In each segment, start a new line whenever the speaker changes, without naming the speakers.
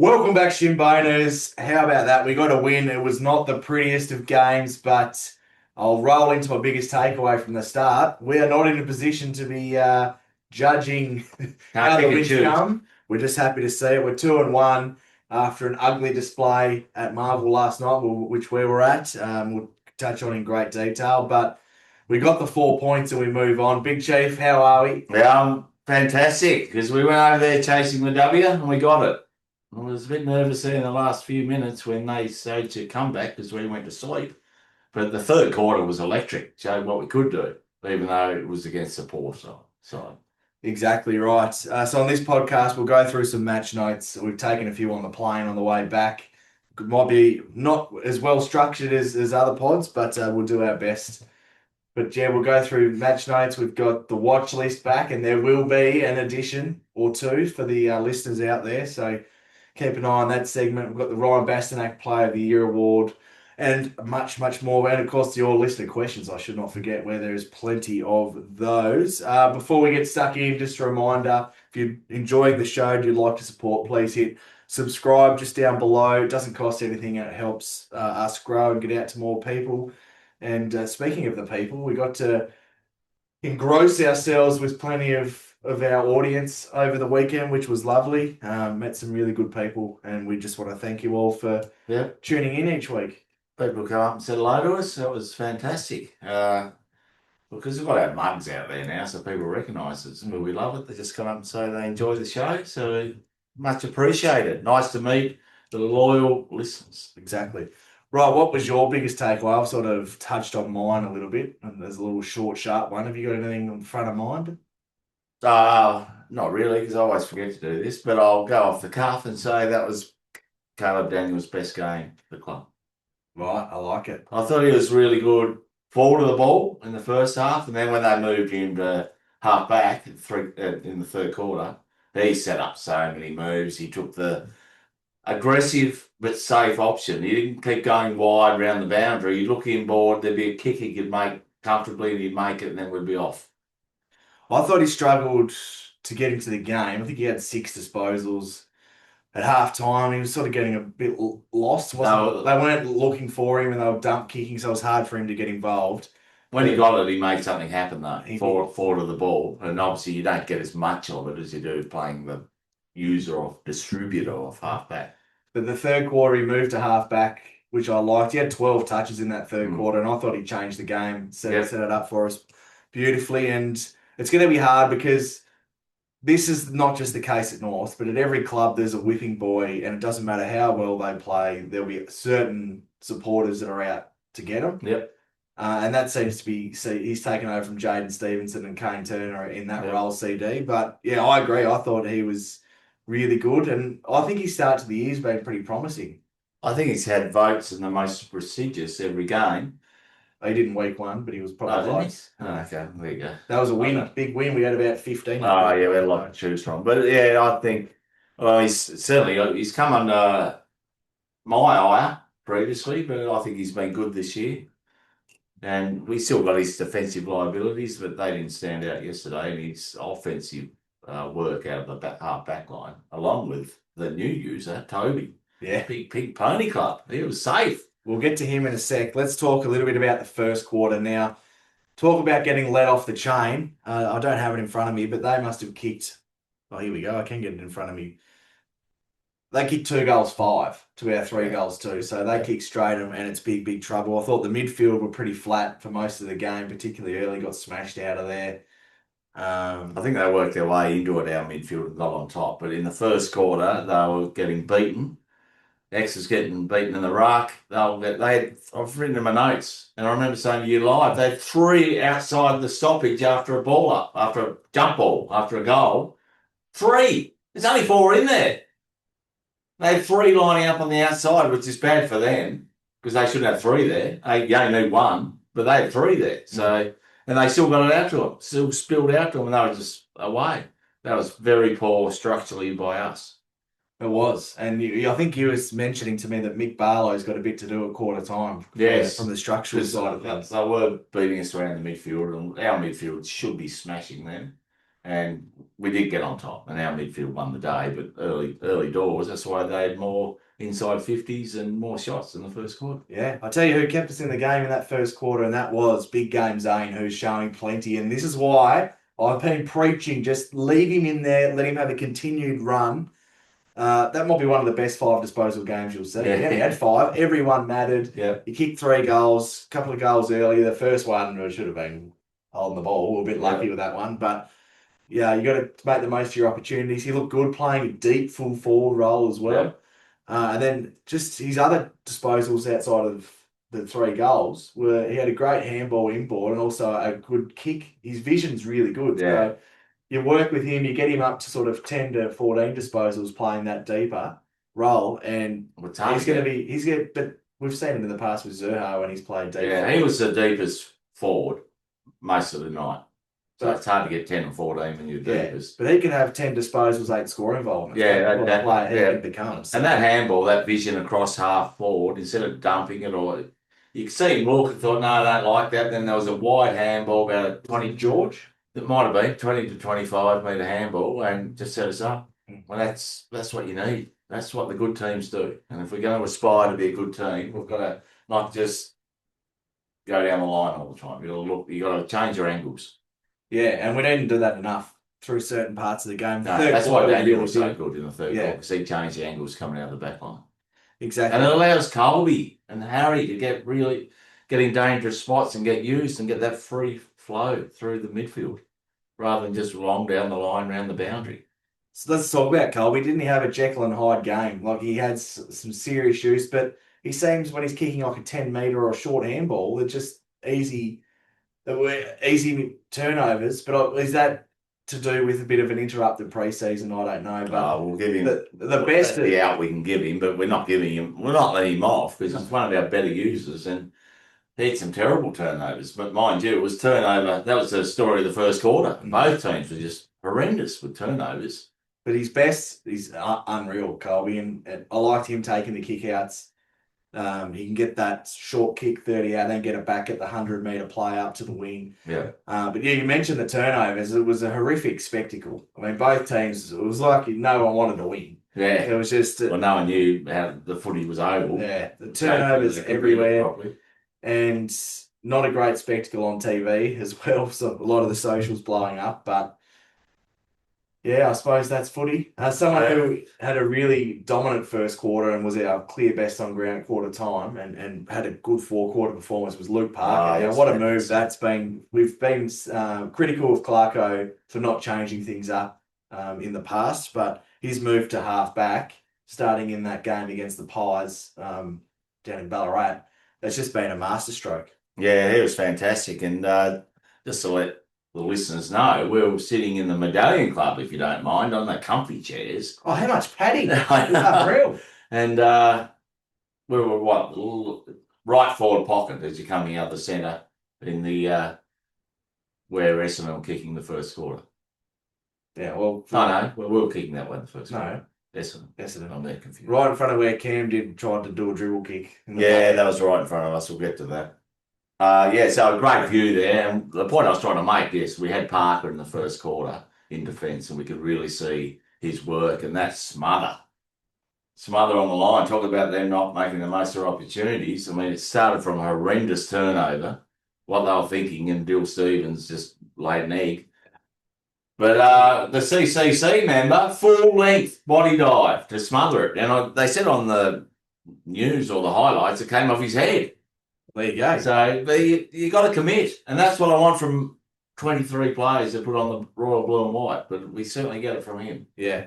Welcome back, Shimboners. How about that? We got a win. It was not the prettiest of games, but I'll roll into my biggest takeaway from the start. We are not in a position to be judging how the wins come. We're just happy to see it. We're 2-1 after an ugly display at Marvel last night, which we were at. We'll touch on in great detail, but we got the 4 points and we move on. Big Chief, how are we?
Yeah, fantastic, because we went over there chasing the W and we got it. I was a bit nervous there in the last few minutes when they said to come back because we went to sleep. But the third quarter was electric, showed what we could do, even though it was against the poor side.
Exactly right. So on this podcast, we'll go through some match notes. We've taken a few on the plane on the way back. It might be not as well structured as other pods, but we'll do our best. But yeah, we'll go through match notes. We've got the watch list back, and there will be an addition or two for the listeners out there. So keep an eye on that segment. We've got the Ryan Bastanak Player of the Year award and much, much more. And of course, your listener questions, I should not forget, where there is plenty of those. Before we get stuck in, just a reminder, if you're enjoying the show and you'd like to support, please hit subscribe just down below. It doesn't cost anything and it helps us grow and get out to more people. And speaking of the people, we got to engross ourselves with plenty of our audience over the weekend, which was lovely. Met some really good people, and we just want to thank you all for tuning in each week.
People come up and said hello to us. That was fantastic. Because we've got our mugs out there now, so people recognise us, and we love it. They just come up and say they enjoy the show, so much appreciated. Nice to meet the loyal listeners.
Exactly. Right, what was your biggest takeaway? I've sort of touched on mine a little bit, and there's a little short, sharp one. Have you got anything in front of mind?
Not really, because I always forget to do this, but I'll go off the cuff and say that was Caleb Daniels' best game for the club.
Right, I like it.
I thought he was really good forward of the ball in the first half, and then when they moved him to half back in the third quarter, he set up so many moves. He took the aggressive but safe option. He didn't keep going wide around the boundary. You'd look inboard, there'd be a kick he could make comfortably, and he'd make it, and then we'd be off.
I thought he struggled to get into the game. I think he had 6 disposals at half time. He was sort of getting a bit lost. They weren't looking for him and they were dump kicking, so it was hard for him to get involved.
When he got it, he made something happen, though, forward of the ball. And obviously, you don't get as much of it as you do playing the user or distributor of halfback.
But the third quarter, he moved to halfback, which I liked. He had 12 touches in that third quarter, and I thought he changed the game, set it up for us beautifully. And it's going to be hard because this is not just the case at North, but at every club there's a whipping boy, and it doesn't matter how well they play, there'll be certain supporters that are out to get them.
Yep.
And that seems to be, he's taken over from Jaden Stevenson and Kane Turner in that role, CD. But yeah, I agree. I thought he was really good, and I think his start to the year's been pretty promising.
I think he's had votes in the most prestigious every game.
He didn't week one, but he was probably
okay, there you go.
That was a win, big win. We had about 15.
Oh, yeah, we had a lot to choose from. But yeah, I think, well, he's come under my eye previously, but I think he's been good this year. And we still got his defensive liabilities, but they didn't stand out yesterday. And his offensive work out of the half back line, along with the new user, Toby.
Yeah.
Big Pony Club. He was safe.
We'll get to him in a sec. Let's talk a little bit about the first quarter now. Talk about getting let off the chain. I don't have it in front of me, but they must have kicked. Oh, here we go. I can get it in front of me. They kicked 2 goals 5 to our 3 goals 2. So they kicked straight and it's big trouble. I thought the midfield were pretty flat for most of the game, particularly early, got smashed out of there.
I think they worked their way into it, our midfield, and got on top. But in the first quarter, they were getting beaten. X was getting beaten in the ruck. I've written in my notes, and I remember saying to you live, they had 3 outside the stoppage after a ball up, after a jump ball, after a goal. 3. There's only 4 in there. They had 3 lining up on the outside, which is bad for them because they shouldn't have 3 there. You only need 1, but they had 3 there. So, and they still got it out to them, still spilled out to them, and they were just away. That was very poor structurally by us.
It was. And I think you was mentioning to me that Mick Barlow's got a bit to do at quarter time.
Yes.
From the structural side of things.
They were beating us around the midfield, and our midfield should be smashing them. And we did get on top, and our midfield won the day. But early doors, that's why they had more inside 50s and more shots in the first quarter.
Yeah, I tell you who kept us in the game in that first quarter, and that was Big Game Zane, who's showing plenty. And this is why I've been preaching, just leave him in there, let him have a continued run. That might be one of the best 5 disposal games you'll see. Yeah, he had 5. Everyone mattered.
Yeah.
He kicked 3 goals, a couple of goals earlier. The first one should have been holding the ball. We were a bit lucky with that one. But yeah, you got to make the most of your opportunities. He looked good playing a deep full forward role as well.
Yeah.
And then just his other disposals outside of the 3 goals were he had a great handball inboard and also a good kick. His vision's really good.
Yeah.
So you work with him, you get him up to sort of 10 to 14 disposals playing that deeper role, and but we've seen him in the past with Zerha when he's played deep.
Yeah, he was the deepest forward most of the night. So it's hard to get 10 or 14 when you're deepest.
But he can have 10 disposals, 8 score involvement.
Yeah,
that player he becomes.
So. And that handball, that vision across half forward, instead of dumping it, or you could see him look and thought, no, I don't like that. Then there was a wide handball, about a 20
George.
It might have been 20 to 25 metre handball, and just set us up. Well, that's what you need. That's what the good teams do. And if we're going to aspire to be a good team, we've got to not just go down the line all the time. You got to change your angles.
Yeah, and we didn't do that enough through certain parts of the game.
No, that's why Daniel was so good in the third quarter, because he changed the angles coming out of the back line.
Exactly.
And it allows Colby and Harry to get in dangerous spots and get used and get that free flow through the midfield rather than just long down the line around the boundary.
So let's talk about Colby. Didn't he have a Jekyll and Hyde game? Like, he had some serious use, but he seems when he's kicking like a 10-metre or a short handball, they're just easy turnovers. But is that to do with a bit of an interrupted preseason? I don't know. But
we'll give him
the best
the out we can give him, but we're not letting him off because he's one of our better users, and he had some terrible turnovers. But mind you, it was turnover. That was the story of the first quarter. Both teams were just horrendous with turnovers.
But his best is unreal, Colby, and I liked him taking the kick-outs. He can get that short kick 30 out, then get it back at the 100-metre play up to the wing.
Yeah.
But yeah, you mentioned the turnovers. It was a horrific spectacle. I mean, both teams, it was like no one wanted to win.
Yeah.
It was just...
well, no one knew how the footy was oval.
Yeah, the turnovers everywhere. And not a great spectacle on TV as well. So a lot of the socials blowing up, but... yeah, I suppose that's footy. Someone who had a really dominant first quarter and was our clear best on ground at quarter time and had a good 4-quarter performance was Luke Parker. What a move that's been. We've been critical of Clarko for not changing things up in the past, but his move to half back, starting in that game against the Pies down in Ballarat, that's just been a masterstroke.
Yeah, he was fantastic. And just to let the listeners know, we were sitting in the Medallion Club, if you don't mind, on the comfy chairs.
Oh, how much padding! Unreal.
And we were right forward pocket as you're coming out the centre in the where Essendon were kicking the first quarter.
Yeah, well,
we were kicking that one the first quarter.
Essendon.
I'm there confused.
Right in front of where Cam tried to do a dribble kick.
That was right in front of us. We'll get to that. So a great view there. And the point I was trying to make is we had Parker in the first quarter in defence, and we could really see his work, and that's smother on the line. Talk about them not making the most of their opportunities. I mean, it started from a horrendous turnover, what they were thinking, and Dill Stevens just laid an egg. But the CCC member, full length body dive to smother it. And they said on the news or the highlights, it came off his head.
There you go.
So you got to commit, and that's what I want from 23 players that put on the Royal Blue and White. But we certainly get it from him.
Yeah,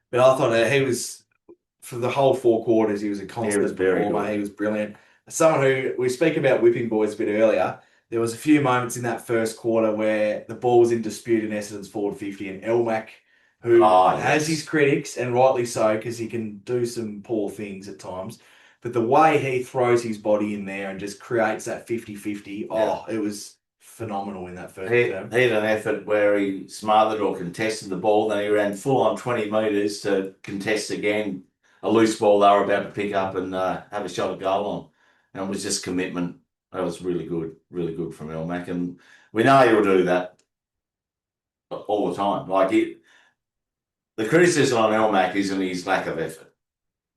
but I thought he was, for the whole 4 quarters, he was a constant performer. He was brilliant. Someone who we speak about whipping boys a bit earlier. There was a few moments in that first quarter where the ball was in dispute in Essendon's forward 50, and Elmac, who has his critics, and rightly so, because he can do some poor things at times. But the way he throws his body in there and just creates that 50-50, it was phenomenal in that first term.
He had an effort where he smothered or contested the ball, then he ran full on 20 metres to contest again a loose ball they were about to pick up and have a shot at goal on. And it was just commitment. That was really good from Elmac. And we know he'll do that. all the time. The criticism on Elmac isn't his lack of effort.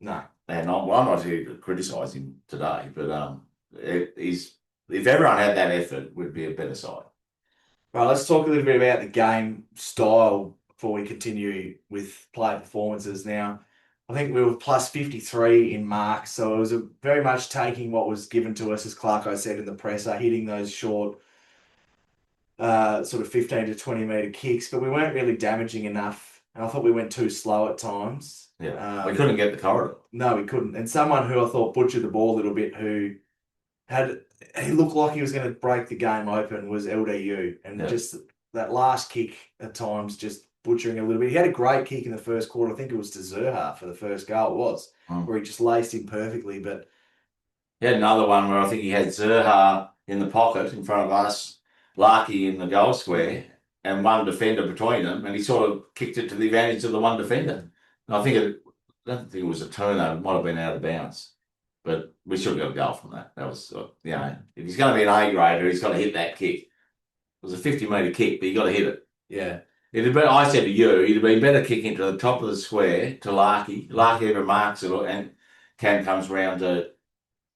No.
And I'm not here to criticise him today, but if everyone had that effort, we'd be a better side.
Right, let's talk a little bit about the game style before we continue with player performances. Now, I think we were plus 53 in marks, so it was very much taking what was given to us, as Clarko said in the presser, hitting those short sort of 15 to 20 metre kicks, but we weren't really damaging enough. And I thought we went too slow at times.
Yeah, we couldn't get the corridor.
No, we couldn't. And someone who I thought butchered the ball a little bit, he looked like he was going to break the game open, was LDU. And just that last kick at times, just butchering a little bit. He had a great kick in the first quarter. I think it was to Zerha for the first goal, where he just laced him perfectly. But
he had another one where I think he had Zerha in the pocket in front of us, Larky in the goal square, and one defender between them, and he sort of kicked it to the advantage of the one defender. And I don't think it was a turnover. It might have been out of bounds. But we should have got a goal from that. That was, if he's going to be an A grader, he's got to hit that kick. It was a 50-metre kick, but you got to hit it.
Yeah.
I said to you, it'd be better kicking to the top of the square to Larky. Larky ever marks it, and Cam comes round to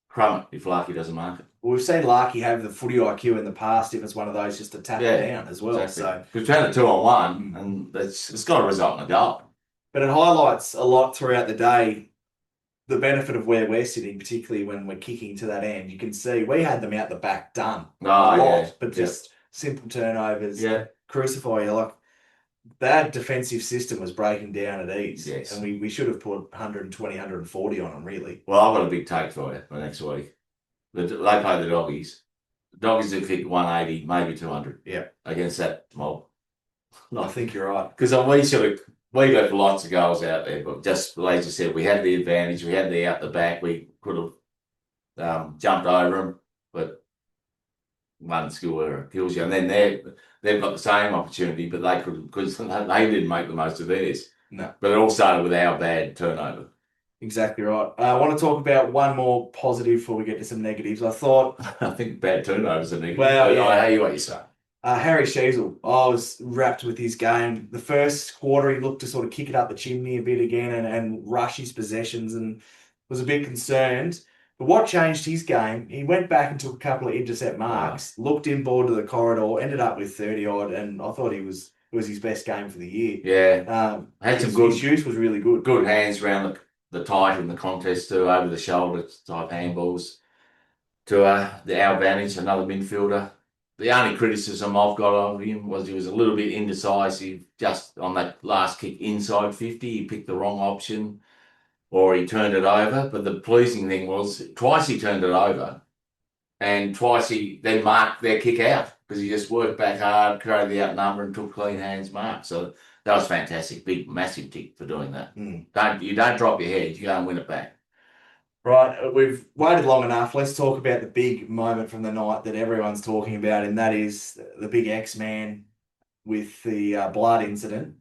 crumb it if Larky doesn't mark it.
Well, we've seen Larky have the footy IQ in the past if it's one of those just to tap it down as well.
Exactly.
So
we've had a 2-on-1, and it's got to result in a goal.
But it highlights a lot throughout the day the benefit of where we're sitting, particularly when we're kicking to that end. You can see we had them out the back done but just simple turnovers, crucify you. Like that defensive system was breaking down at ease.
Yes.
And we should have put 120, 140 on them, really.
Well, I've got a big take for you for next week. They play the Doggies. The Doggies have kicked 180, maybe 200 against that mob.
I think you're right.
Because we got lots of goals out there, but just like you said, we had the advantage. We had the out the back. We could have jumped over them, but one skill error kills you. And then they've got the same opportunity, but they couldn't because they didn't make the most of theirs.
No,
but it all started with our bad turnover.
Exactly right. I want to talk about one more positive before we get to some negatives.
I think bad turnovers are negative.
Well,
I hear what you say.
Harry Sheasel, I was wrapped with his game. The first quarter, he looked to sort of kick it up the chimney a bit again and rush his possessions and was a bit concerned. But what changed his game, he went back and took a couple of intercept marks, looked inboard to the corridor, ended up with 30-odd, and I thought it was his best game for the year.
Yeah.
His use was really good.
Good hands around the tight in the contest too, over the shoulder type handballs to the advantage, another midfielder. The only criticism I've got of him was he was a little bit indecisive just on that last kick inside 50. He picked the wrong option or he turned it over. But the pleasing thing was twice he turned it over and twice he then marked their kick out because he just worked back hard, created the outnumber and took clean hands mark. So that was fantastic. Big, massive tick for doing that. You don't drop your head. You go and win it back.
Right, we've waited long enough. Let's talk about the big moment from the night that everyone's talking about, and that is the big X-Man with the blood incident.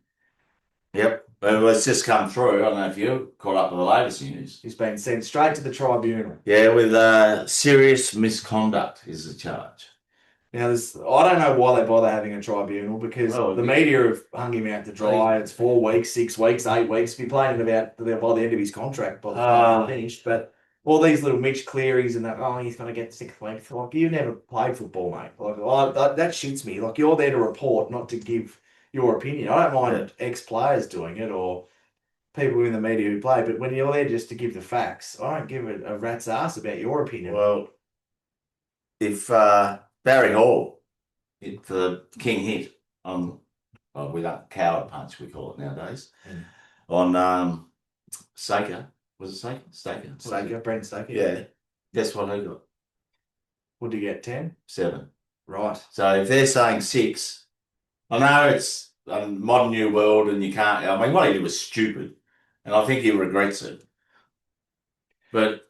Yep, well, it's just come through. I don't know if you caught up with the latest news.
He's been sent straight to the tribunal.
Yeah, with serious misconduct is the charge.
Now, I don't know why they bother having a tribunal because the media have hung him out to dry. It's 4 weeks, 6 weeks, 8 weeks. He'll be playing about by the end of his contract by the time he's finished. But all these little Mitch Clearys and that, he's going to get 6 weeks. Like, you never played football, mate. Like, that shits me. Like, you're there to report, not to give your opinion. I don't mind ex-players doing it or people in the media who play, but when you're there just to give the facts, I don't give a rat's ass about your opinion.
Well, if Barry Hall hit for the king hit on, with a coward punch, we call it nowadays, on Saker. Was it Saker?
Staker, Brent Staker.
Yeah. Guess what he got?
What did you get, 10?
7.
Right.
So if they're saying 6, I know it's a modern new world and you can't, I mean, what he did was stupid and I think he regrets it. But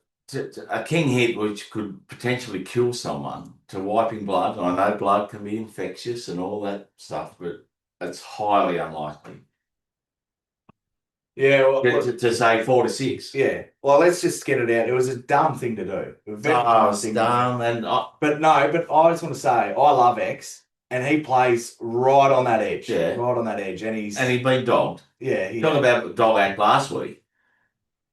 a king hit which could potentially kill someone to wiping blood, and I know blood can be infectious and all that stuff, but it's highly unlikely.
Yeah, well,
to say 4 to 6.
Yeah, well, let's just get it out. It was a dumb thing to do.
Dumb,
but I just want to say I love X. and he plays right on that edge.
Yeah.
Right on that edge. And he's
been dogged.
yeah.
Talking about dog act last week.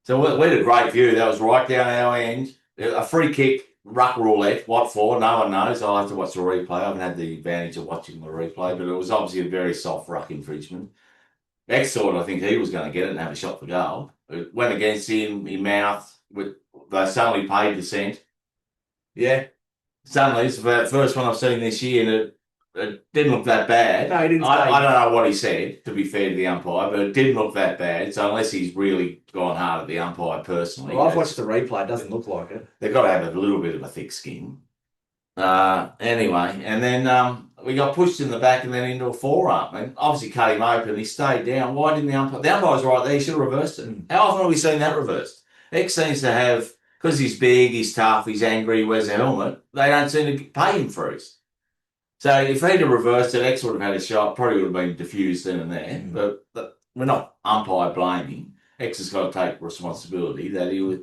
So we had a great view. That was right down our end. A free kick, ruck roulette. What for? No one knows. I'll have to watch the replay. I haven't had the advantage of watching the replay, but it was obviously a very soft ruck infringement. X thought I think he was going to get it and have a shot for goal. It went against him. He mouthed. They suddenly paid dissent.
Yeah.
Suddenly, it's the first one I've seen this year, and it didn't look that bad.
No, he didn't.
I don't know what he said, to be fair to the umpire, but it didn't look that bad. So unless he's really gone hard at the umpire personally.
Well, I've watched the replay. It doesn't look like it.
They've got to have a little bit of a thick skin. Anyway, and then we got pushed in the back and then into a forearm. And obviously cut him open. He stayed down. Why didn't the umpire? The umpire's right there. He should have reversed it. How often have we seen that reversed? X seems to have, because he's big, he's tough, he's angry, he wears a helmet, they don't seem to pay him for it. So if he'd have reversed it, X would have had a shot, probably would have been diffused then and there. But we're not umpire blaming. X has got to take responsibility that he was.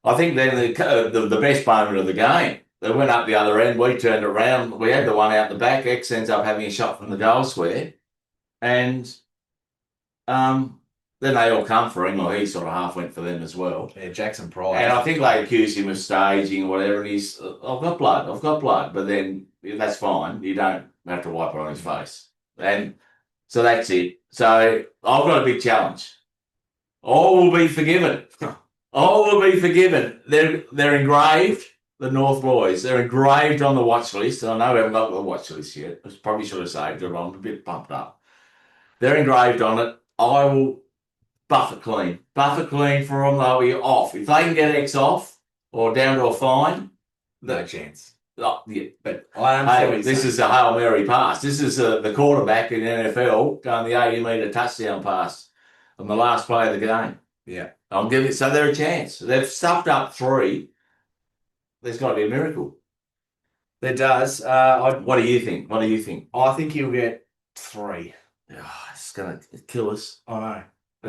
I think then the best moment of the game, they went up the other end, we turned around, we had the one out the back, X ends up having a shot from the goal square, and then they all come for him, or he sort of half went for them as well.
Yeah, Jackson Price.
And I think they accused him of staging or whatever, and he's, I've got blood. But then that's fine. You don't have to wipe it on his face. And so that's it. So I've got a big challenge. All will be forgiven. All will be forgiven. They're engraved, the North Boys. They're engraved on the watch list. I know we haven't got the watch list yet. I probably should have saved it. I'm a bit pumped up. They're engraved on it. I will buff it clean for them. They'll be off. If they can get X off or down to a fine,
no chance.
Yeah.
But I am
this is a Hail Mary pass. This is the quarterback in the NFL going the 80-metre touchdown pass on the last play of the game.
Yeah.
I'm giving it, so they're a chance. They've stuffed up 3. There's got to be a miracle.
There does.
What do you think?
I think he'll get 3.
Oh, it's going to kill us.
I know.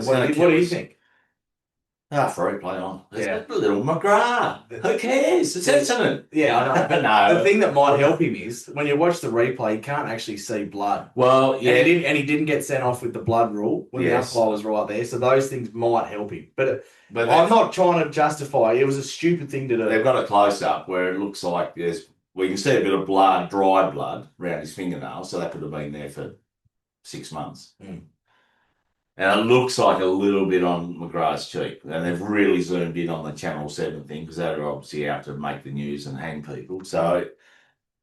What
do you think?
Free play on.
Yeah.
It's little McGrath. Who cares? It's excellent.
Yeah, I know.
No.
The thing that might help him is when you watch the replay, you can't actually see blood.
Well, yeah.
And he didn't get sent off with the blood rule when the umpire was right there. So those things might help him. But I'm not trying to justify it. It was a stupid thing to do.
They've got a close-up where it looks like we can see a bit of blood, dry blood, around his fingernails. So that could have been there for 6 months. And it looks like a little bit on McGrath's cheek. And they've really zoomed in on the Channel 7 thing because they're obviously out to make the news and hang people. So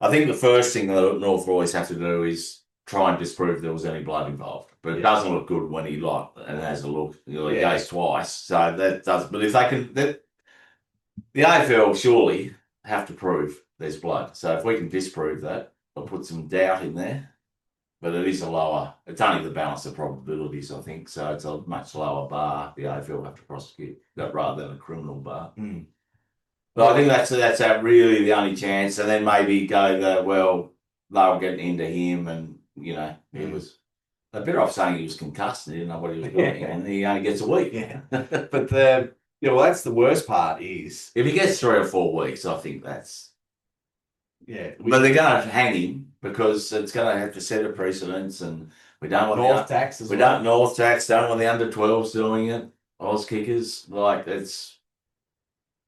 I think the first thing the North always have to do is try and disprove there was any blood involved. But it doesn't look good when he has a look. He goes twice. So that does. But if they can, the AFL surely have to prove there's blood. So if we can disprove that, I'll put some doubt in there. But it is it's only the balance of probabilities, I think. So it's a much lower bar the AFL have to prosecute rather than a criminal bar. But I think that's really the only chance. And then maybe go they were getting into him and, he was a bit off saying he was concussed and he didn't know what he was doing. And he only gets a week.
Yeah. But that's the worst part is...
If he gets 3 or 4 weeks, I think that's...
Yeah.
But they're going to hang him because it's going to have to set a precedence and we don't want
North tax as well.
We don't North tax, don't want the under-12s doing it. Oz kickers, it's...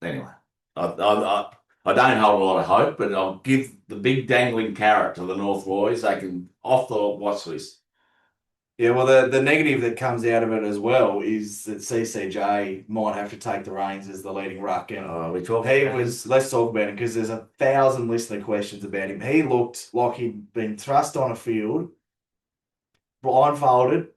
Anyway, I don't hold a lot of hope, but I'll give the big dangling carrot to the North boys. They can off the watch list.
Yeah, well, the negative that comes out of it as well is that CCJ might have to take the reins as the leading ruck. And let's talk about him because there's 1,000 listener questions about him. He looked like he'd been thrust on a field, blindfolded,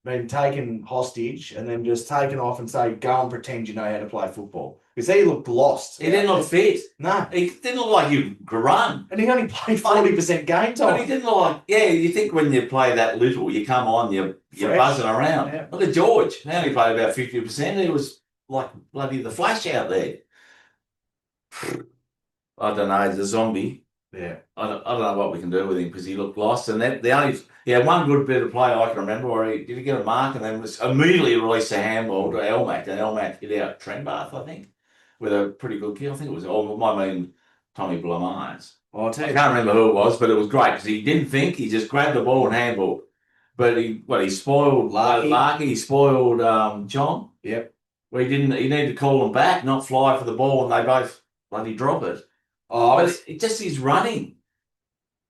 been taken hostage, and then just taken off and say, go and pretend you know how to play football. Because he looked lost.
He didn't look fit.
No.
He didn't look like he could run.
And he only played 40% game time.
But he didn't look like... Yeah, you think when you play that little, you come on, you're buzzing around. Yeah. Look at George. He only played about 50%. He was like bloody the Flash out there. I don't know. He's a zombie.
Yeah.
I don't know what we can do with him because he looked lost. And he had one good bit of play I can remember where he get a mark and then was immediately released a handball to Elmac. And Elmac hit out Trentbath, I think, with a pretty good kick. I think it was, Tommy Blamires.
Well, I'll tell
I
you.
can't remember who it was, but it was great because he didn't think. He just grabbed the ball and handballed. But he spoiled Larky. He spoiled John.
Yep.
Where he needed to call them back, not fly for the ball, and they both bloody drop it.
Oh,
but it just his running.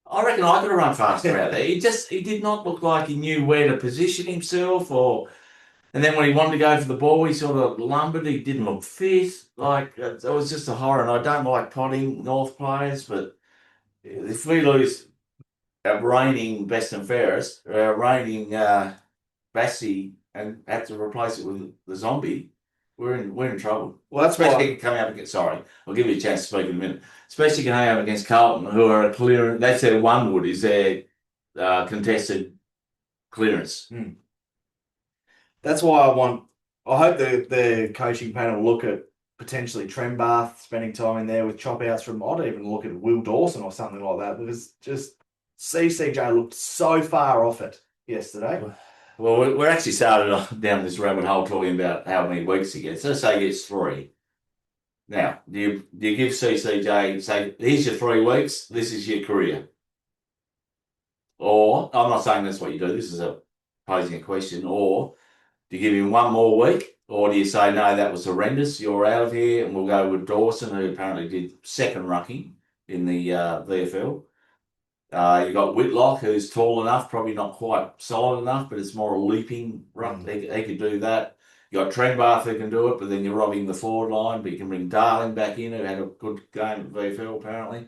I reckon I could have run faster out there. He did not look like he knew where to position himself, and then when he wanted to go for the ball, he sort of lumbered. He didn't look fit. Like it was just a horror. And I don't like potting North players, but if we lose our reigning best and fairest, our reigning Bassi, and have to replace it with the zombie, we're in trouble.
Well, that's
especially coming up against. Sorry, I'll give you a chance to speak in a minute. Especially coming up against Carlton, who are a clear. That's their one wood is their contested clearance.
That's why I hope the coaching panel look at potentially Trembath spending time in there with chop outs from. I'd even look at Will Dawson or something like that, because just CCJ looked so far off it yesterday.
Well, we're actually started down this rabbit hole talking about how many weeks he gets. Let's say he gets 3. Now, do you give CCJ, say, here's your 3 weeks, this is your career? Or, I'm not saying that's what you do, this is posing a question, or do you give him 1 more week, or do you say, no, that was horrendous, you're out of here, and we'll go with Dawson, who apparently did second rucking in the VFL. You got Whitlock, who's tall enough, probably not quite solid enough, but it's more a leaping ruck. He could do that. You got Trembath who can do it, but then you're robbing the forward line. But you can bring Darling back in, who had a good game at VFL apparently.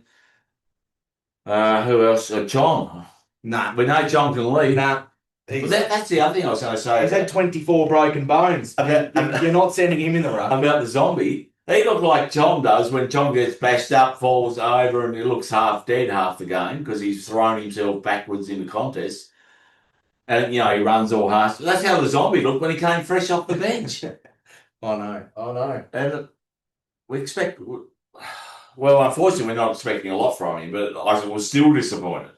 Who else? John.
Nah,
we know John can lead.
Nah.
But that's the other thing I was going to say.
He's had 24 broken bones. You're not sending him in the ruck.
About the zombie. He looked like Tom does when Tom gets bashed up, falls over, and he looks half dead half the game because he's thrown himself backwards in the contest. And, he runs all harsh. That's how the zombie looked when he came fresh off the bench.
I know.
And we expect... Well, unfortunately, we're not expecting a lot from him, but I was still disappointed.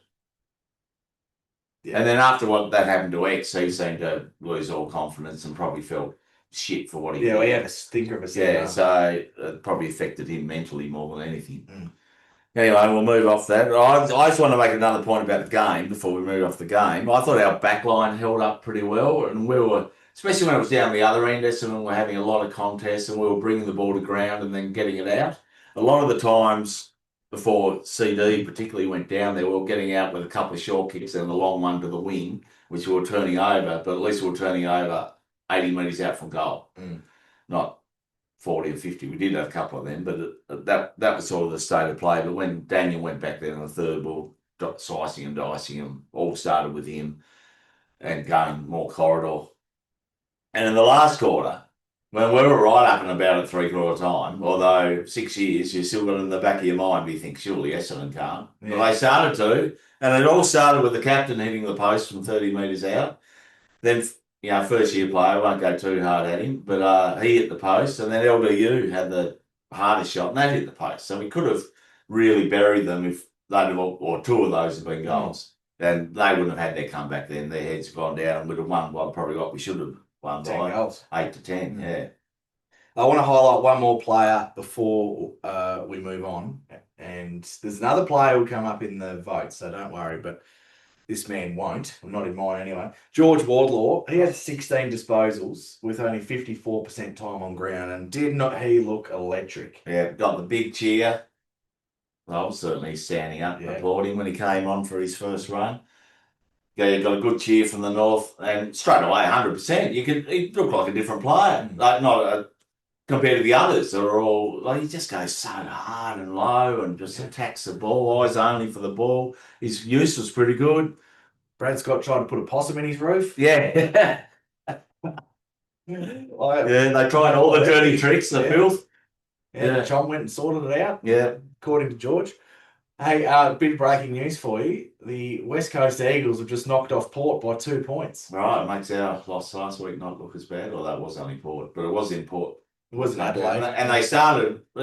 Yeah. And then after what that happened to X, he seemed to lose all confidence and probably felt shit for what he did.
Yeah, he had a stinker of a season.
Yeah, so it probably affected him mentally more than anything. Anyway, we'll move off that. I just want to make another point about the game before we move off the game. I thought our backline held up pretty well, and we were, especially when it was down the other end, and we were having a lot of contests and we were bringing the ball to ground and then getting it out. A lot of the times before CD particularly went down there, we were getting out with a couple of short kicks and a long one to the wing, which we were turning over, but at least we were turning over 80 metres out from goal. Not 40 or 50. We did have a couple of them, but that was sort of the state of play. But when Daniel went back there in the third ball, slicing and dicing him, all started with him and going more corridor. And in the last quarter, when we were right up and about at 3/4 time, although 6 years, you still got it in the back of your mind, you think, surely Essendon can't. Yeah. But they started to, and it all started with the captain hitting the post from 30 metres out. Then, first year player, I won't go too hard at him, but he hit the post, and then LDU had the hardest shot, and they hit the post. So we could have really buried them if they'd have, or 2 of those had been goals. And they wouldn't have had their comeback then. Their heads have gone down and would have won probably what we should have won
10
by
goals.
8-10, yeah.
I want to highlight one more player before we move on. And there's another player who will come up in the vote, so don't worry, but this man won't. Well, not in mine anyway. George Wardlaw, he had 16 disposals with only 54% time on ground, and did not he look electric?
Yeah, got the big cheer. I was certainly standing up applauding when he came on for his first run. Yeah, got a good cheer from the north, and straight away, 100%. He looked like a different player, compared to the others that are all he just goes so hard and low and just attacks the ball, eyes only for the ball. His use was pretty good.
Brad Scott tried to put a possum in his roof.
Yeah. They tried all the dirty tricks, the filth.
Yeah, John went and sorted it out.
Yeah.
According to George. Hey, bit of breaking news for you. The West Coast Eagles have just knocked off Port by 2 points.
Right, it makes our loss last week not look as bad, or that was only Port, but it was in Port.
It was in Adelaide.
And they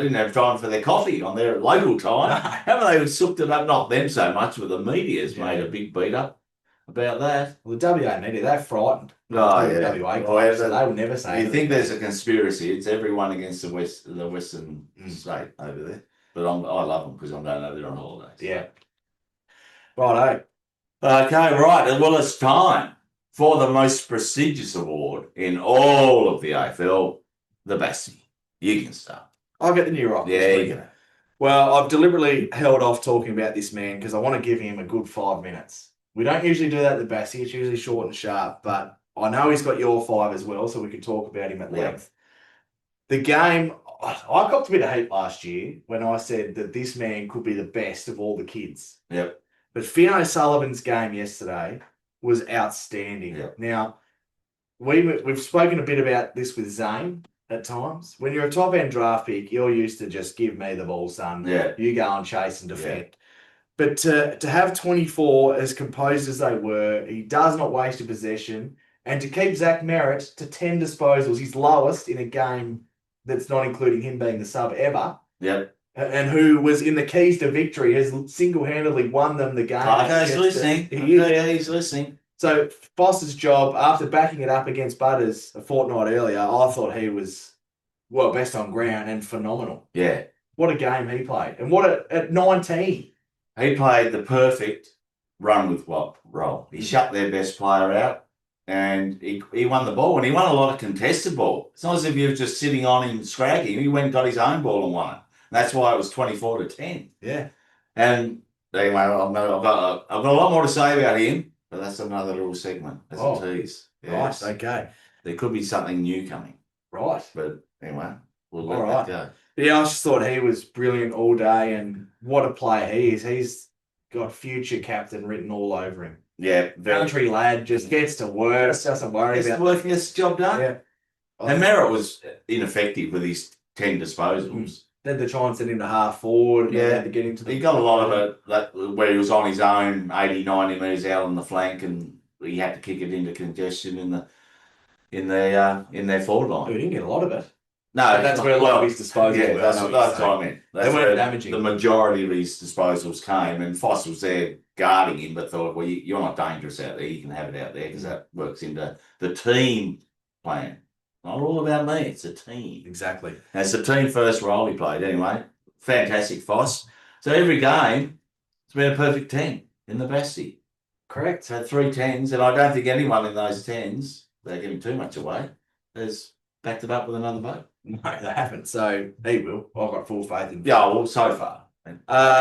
didn't have time for their coffee on their local time. Haven't they souped it up? Not them so much, but the media's made a big beat up about that.
Well, the WA media, they're frightened.
Oh, yeah.
WA clubs, so they would never say
You think there's a conspiracy. It's everyone against the Western state over there. but I love them because I'm going over there on holidays.
Yeah. Righto.
Okay, right. Well, it's time for the most prestigious award in all of the AFL, the Bassie. You can start.
I'll get the new rock.
Yeah, you go.
Well, I've deliberately held off talking about this man because I want to give him a good 5 minutes. We don't usually do that at the Bassie. It's usually short and sharp, but I know he's got your 5 as well, so we can talk about him at length. The game, I copped a bit of hate last year when I said that this man could be the best of all the kids.
Yep.
But Finn O'Sullivan's game yesterday was outstanding.
Yep.
Now, we've spoken a bit about this with Zane at times. When you're a top-end draft pick, you're used to just give me the ball, son.
Yeah.
You go and chase and defend.
Yeah.
But to have 24 as composed as they were, he does not waste a possession. And to keep Zach Merritt to 10 disposals, his lowest in a game that's not including him being the sub ever.
Yep.
And who was in the keys to victory, has single-handedly won them the game.
He's listening. He's listening.
So FOS's job, after backing it up against Butters a fortnight earlier, I thought he was, well, best on ground and phenomenal.
Yeah.
What a game he played. And at 19.
He played the perfect run with what role. He shut their best player out and he won the ball. And he won a lot of contested ball. It's not as if you were just sitting on him scragging. He went and got his own ball and won it. And that's why it was 24-10.
Yeah.
And anyway, I've got a lot more to say about him, but that's another little segment. That's a tease. Yes.
Right, okay.
There could be something new coming.
Right.
But anyway, we'll let that go.
Yeah, I just thought he was brilliant all day, and what a player he is. He's got future captain written all over him.
Yeah.
Country lad, just gets to work, doesn't worry about
working his job done.
Yeah.
And Merritt was ineffective with his 10 disposals.
Then to try and send him to half forward. And to get into
he got a lot of it where he was on his own 80, 90 metres out on the flank and he had to kick it into congestion in their forward line.
He didn't get a lot of it.
No,
that's where a lot of his disposals
were. That's what I meant. That's where
damaging.
The majority of his disposals came, and FOS was there guarding him, but thought, well, you're not dangerous out there. You can have it out there because that works into the team plan. Not all about me. It's a team.
Exactly.
And it's a team first role he played anyway. Fantastic FOS. So every game, it's been a perfect 10 in the Bastie.
Correct.
It's had 3 10s, and I don't think anyone in those 10s, they're giving too much away, has backed it up with another vote.
No, they haven't. So he will. I've got full faith in him.
Yeah, well, so far.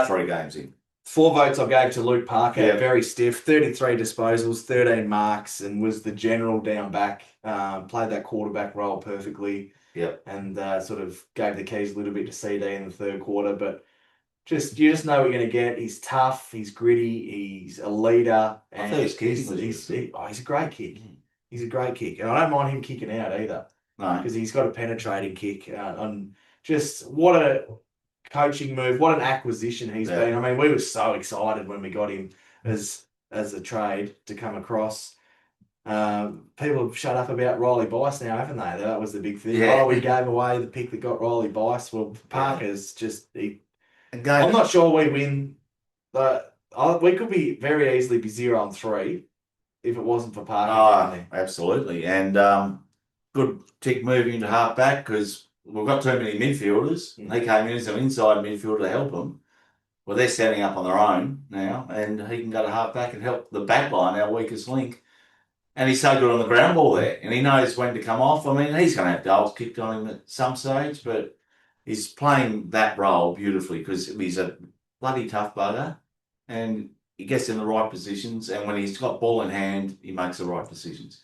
3 games in.
4 votes I gave to Luke Parker. Yeah. Very stiff. 33 disposals, 13 marks, and was the general down back. Played that quarterback role perfectly.
Yep.
And sort of gave the keys a little bit to CD in the third quarter. But you just know what you're going to get. He's tough. He's gritty. He's a leader.
I think he's
a great kick. He's a great kick. And I don't mind him kicking out either.
No.
Because he's got a penetrating kick. And just what a coaching move. What an acquisition he's been. I mean, we were so excited when we got him as a trade to come across. People have shut up about Riley Bice now, haven't they? That was the big thing.
Yeah.
Oh, we gave away the pick that got Riley Bice. Well, Parker's just... I'm
I'm
not sure we win. But we could be very easily be 0-3 if it wasn't for Parker.
Absolutely. And good tick moving into half back because we've got too many midfielders. He came in as an inside midfielder to help them. Well, they're standing up on their own now, and he can go to half back and help the back line, our weakest link. And he's so good on the ground ball there, and he knows when to come off. I mean, he's going to have goals kicked on him at some stage, but he's playing that role beautifully because he's a bloody tough bugger, and he gets in the right positions, and when he's got ball in hand, he makes the right decisions.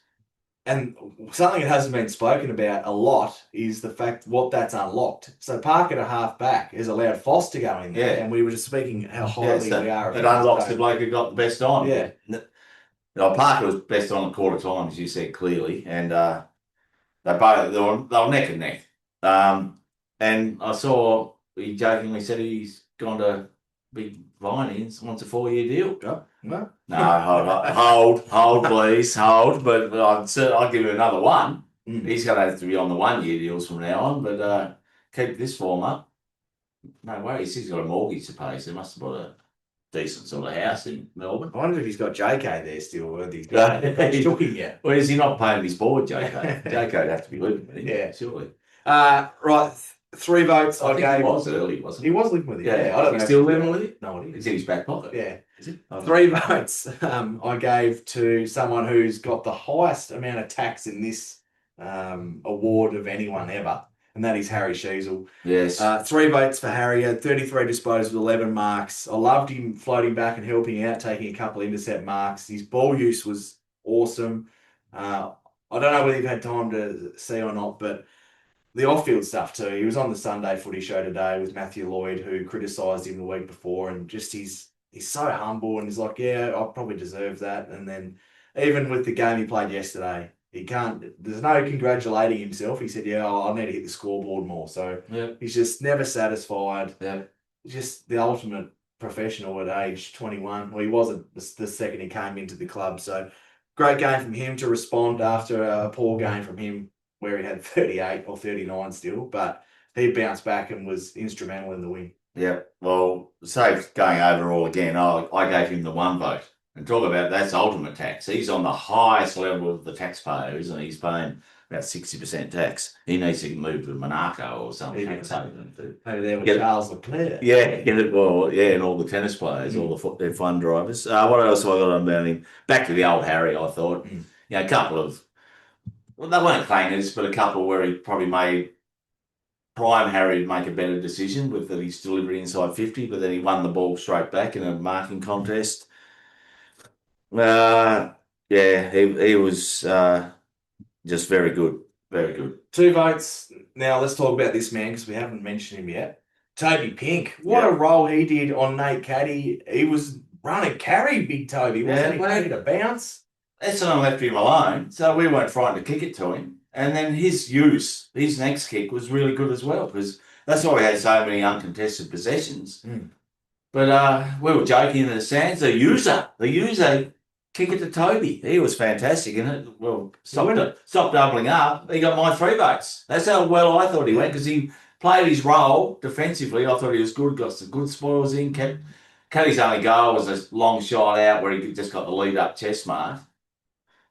And something that hasn't been spoken about a lot is the fact what that's unlocked. So Parker to half back has allowed FOS to go in there, and we were just speaking how highly we are.
It unlocks the bloke who got the best on.
Yeah.
Parker was best on a quarter time, as you said clearly, and they were neck and neck. And I saw he jokingly said he's gone to Big Viney and wants a 4-year deal.
No,
hold, please, hold. But I'll give him another one. He's going to have to be on the 1-year deals from now on. But keep this form up. No worries, he's got a mortgage to pay, so he must have bought a decent sort of house in Melbourne.
I wonder if he's got JK there still. He's looking yet.
Well, is he not paying his board, JK? JK would have to be living with him. Yeah, surely.
Right. 3 votes
I
I
think
gave.
he was early, wasn't
He
he?
was living with you.
Yeah.
I don't
He's
know.
still living with you?
No, it is.
It's in his back pocket.
Yeah.
Is it?
3 votes I gave to someone who's got the highest amount of tax in this award of anyone ever, and that is Harry Sheasel.
Yes.
3 votes for Harry, had 33 disposals, 11 marks. I loved him floating back and helping out, taking a couple of intercept marks. His ball use was awesome. I don't know whether you've had time to see or not, but the off-field stuff too. He was on the Sunday Footy Show today with Matthew Lloyd, who criticised him the week before, and just he's so humble and he's like, yeah, I probably deserve that. And then even with the game he played yesterday, he can't. There's no congratulating himself. He said, yeah, I need to hit the scoreboard more. So he's just never satisfied.
Yeah.
Just the ultimate professional at age 21. Well, he wasn't the second he came into the club. So great game from him to respond after a poor game from him, where he had 38 or 39 still, but he bounced back and was instrumental in the win.
Yeah. Well, safe going over all again. I gave him the 1 vote. And talk about that's ultimate tax. He's on the highest level of the taxpayer, isn't he? He's paying about 60% tax. He needs to move to Monaco or something.
Maybe there with Charles Leclerc.
Yeah, and all the tennis players, all their fun drivers. What else have I got on about him? Back to the old Harry, I thought. A couple of, well, they weren't clangers, but a couple where he probably made prime Harry make a better decision with his delivery inside 50, but then he won the ball straight back in a marking contest. He was just very good. Very good.
2 votes. Now let's talk about this man because we haven't mentioned him yet. Toby Pink. What a role he did on Nate Caddy. He was run and carry Big Toby, wasn't he? Ready to bounce.
Essendon left him alone, so we weren't frightened to kick it to him. And then his next kick was really good as well, because that's why we had so many uncontested possessions. But we were joking in the stands. The user kick it to Toby. He was fantastic, and stopped doubling up. He got my 3 votes. That's how well I thought he went, because he played his role defensively. I thought he was good, got some good spoils in. Caddy's only goal was a long shot out where he just got the lead up chest mark.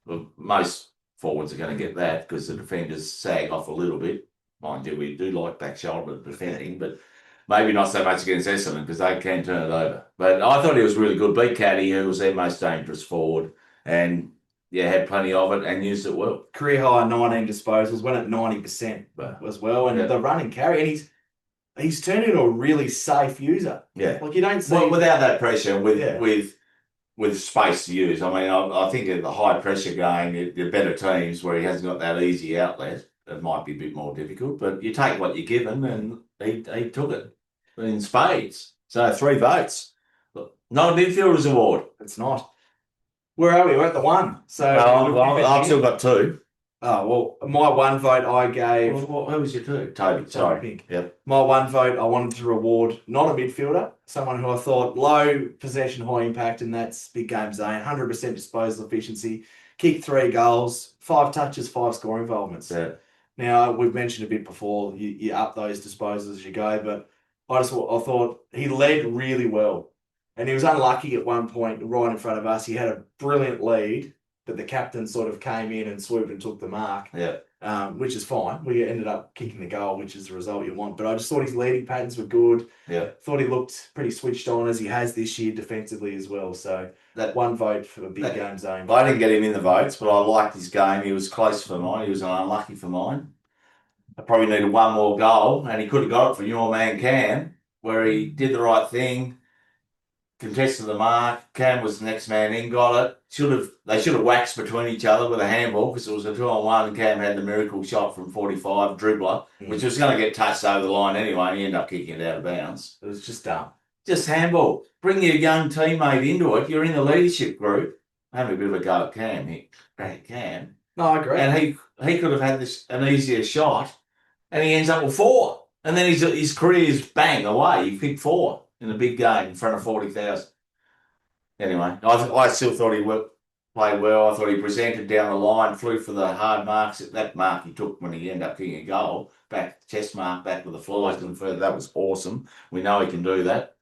Well, most forwards are going to get that because the defenders sag off a little bit. Mind you, we do like back shoulder defending, but maybe not so much against Essendon because they can turn it over. But I thought he was really good. Beat Caddy, who was their most dangerous forward, and had plenty of it and used it well.
Career high 19 disposals, went at 90% as well, and the run and carry, and he's turned into a really safe user.
Yeah,
like you don't see
without that pressure with space to use. I mean, I think in the high pressure game, the better teams where he hasn't got that easy outlet, it might be a bit more difficult. But you take what you're given, and he took it in spades. So 3 votes. Not a midfielder's award.
It's not. Where are we? We're at the 1. So
I've still got 2.
Oh, well, my 1 vote I gave...
Who was your 2? Toby, sorry.
Pink.
Yep.
My 1 vote I wanted to reward, not a midfielder, someone who I thought low possession, high impact, and that's big game zone, 100% disposal efficiency, kicked 3 goals, 5 touches, 5 score involvements.
Yeah.
Now, we've mentioned a bit before, you up those disposals as you go, but I thought he led really well. And he was unlucky at one point right in front of us. He had a brilliant lead, but the captain sort of came in and swooped and took the mark, which is fine. We ended up kicking the goal, which is the result you want. But I just thought his leading patterns were good.
Yeah.
Thought he looked pretty switched on as he has this year defensively as well. So that 1 vote for a big game zone.
I didn't get him in the votes, but I liked his game. He was close for mine. He was unlucky for mine. I probably needed 1 more goal, and he could have got it for your man Cam, where he did the right thing. Contested the mark. Cam was the next man in, got it. They should have waxed between each other with a handball because it was a 2-on-1 and Cam had the miracle shot from 45 dribbler, which was going to get touched over the line anyway, and he ended up kicking it out of bounds.
It was just dumb.
Just handball. Bring your young teammate into it. You're in the leadership group. Having a bit of a go at Cam.
No, I agree.
And he could have had an easier shot, and he ends up with 4. And then his career's bang away. He picked 4 in a big game in front of 40,000. Anyway, I still thought he played well. I thought he presented down the line, flew for the hard marks. That mark he took when he ended up kicking a goal, chest mark back with the flies and further. That was awesome. We know he can do that.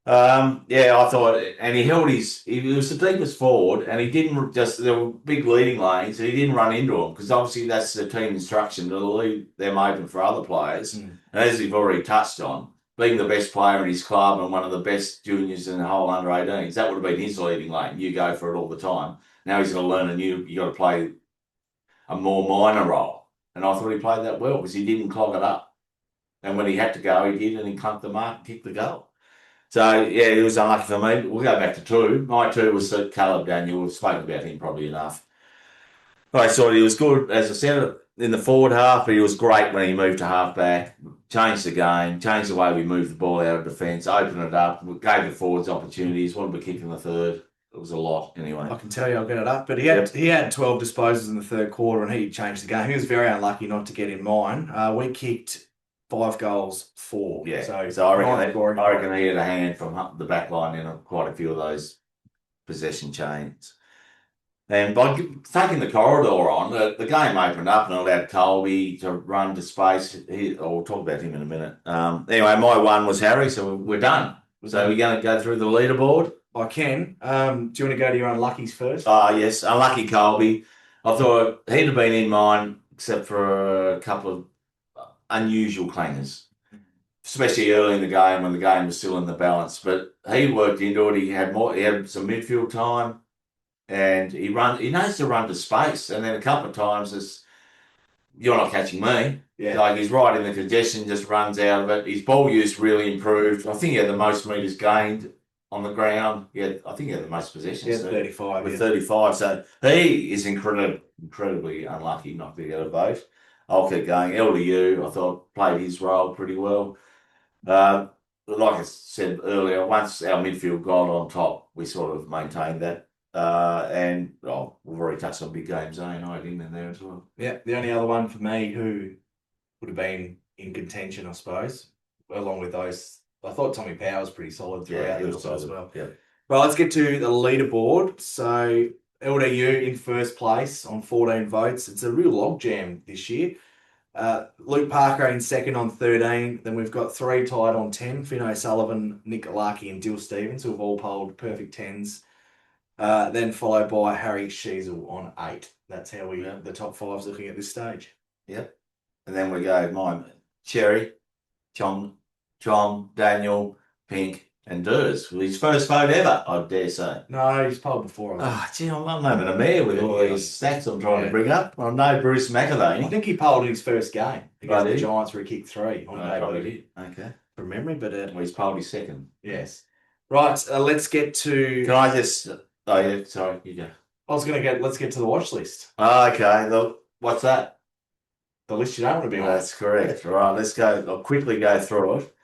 Yeah, I thought, and he was the deepest forward, and he didn't just, there were big leading lanes, and he didn't run into them, because obviously that's the team instruction to leave them open for other players.
Mm.
And as you've already touched on, being the best player in his club and one of the best juniors in the whole under 18s, that would have been his leading lane. You go for it all the time. Now he's got to learn you got to play a more minor role. And I thought he played that well because he didn't clog it up. And when he had to go, he did, and he clunked the mark and kicked the goal. So, yeah, it was unlucky for me. We'll go back to two. My two was Caleb Daniel. We've spoken about him probably enough. I thought he was good, as I said, in the forward half, but he was great when he moved to half-back, changed the game, changed the way we moved the ball out of defence, opened it up, gave the forwards opportunities, wanted to kick in the third. It was a lot, anyway.
I can tell you, I'll get it up. But he had 12 disposals in the third quarter, and he changed the game. He was very unlucky not to get in mine. We kicked 5 goals, 4.
Yeah,
so
I reckon he had a hand from the back line in quite a few of those possession chains. And by taking the corridor on, the game opened up and allowed Colby to run to space. We'll talk about him in a minute. Anyway, my one was Harry, so we're done. So we're going to go through the leaderboard.
I can. Do you want to go to your unluckies first?
Yes, unlucky Colby. I thought he'd have been in mine, except for a couple of unusual clangers, especially early in the game when the game was still in the balance. But he worked into it. He had some midfield time, and he knows to run to space. And then a couple of times you're not catching me.
Yeah.
Like he's right in the congestion, just runs out of it. His ball use really improved. I think he had the most metres gained on the ground. I think he had the most possessions.
Yeah, 35.
With 35. So he is incredibly unlucky not to get a vote. I'll keep going. LDU, I thought, played his role pretty well. Like I said earlier, once our midfield got on top, we sort of maintained that. And we've already touched on big game zone. I had him in there as well.
Yeah, the only other one for me who would have been in contention, I suppose, along with those. I thought Tommy Power was pretty solid throughout as well.
Yeah.
Well, let's get to the leaderboard. So LDU in first place on 14 votes. It's a real logjam this year. Luke Parker in second on 13. Then we've got 3 tied on 10. Finn O'Sullivan, Nick Larkey and Dill Stevens, who have all polled perfect 10s. Then followed by Harry Sheasel on 8. That's how the top 5's looking at this stage.
Yep. And then we go mine, Cherry, John, Daniel, Pink, and Durs. His first vote ever, I dare say.
No, he's polled before.
Gee, I'm having a mare with all these stats I'm trying to bring up. I know Bruce McAvaney.
I think he polled in his first game against the Giants where he kicked 3.
Probably did. Okay.
From memory, but
he's polled his second.
Yes. Right, let's get to...
Can I just... Oh, yeah, sorry, you go.
Let's get to the watch list.
Okay, look, what's that?
The list you don't want to be on.
That's correct. All right, let's go. I'll quickly go through it.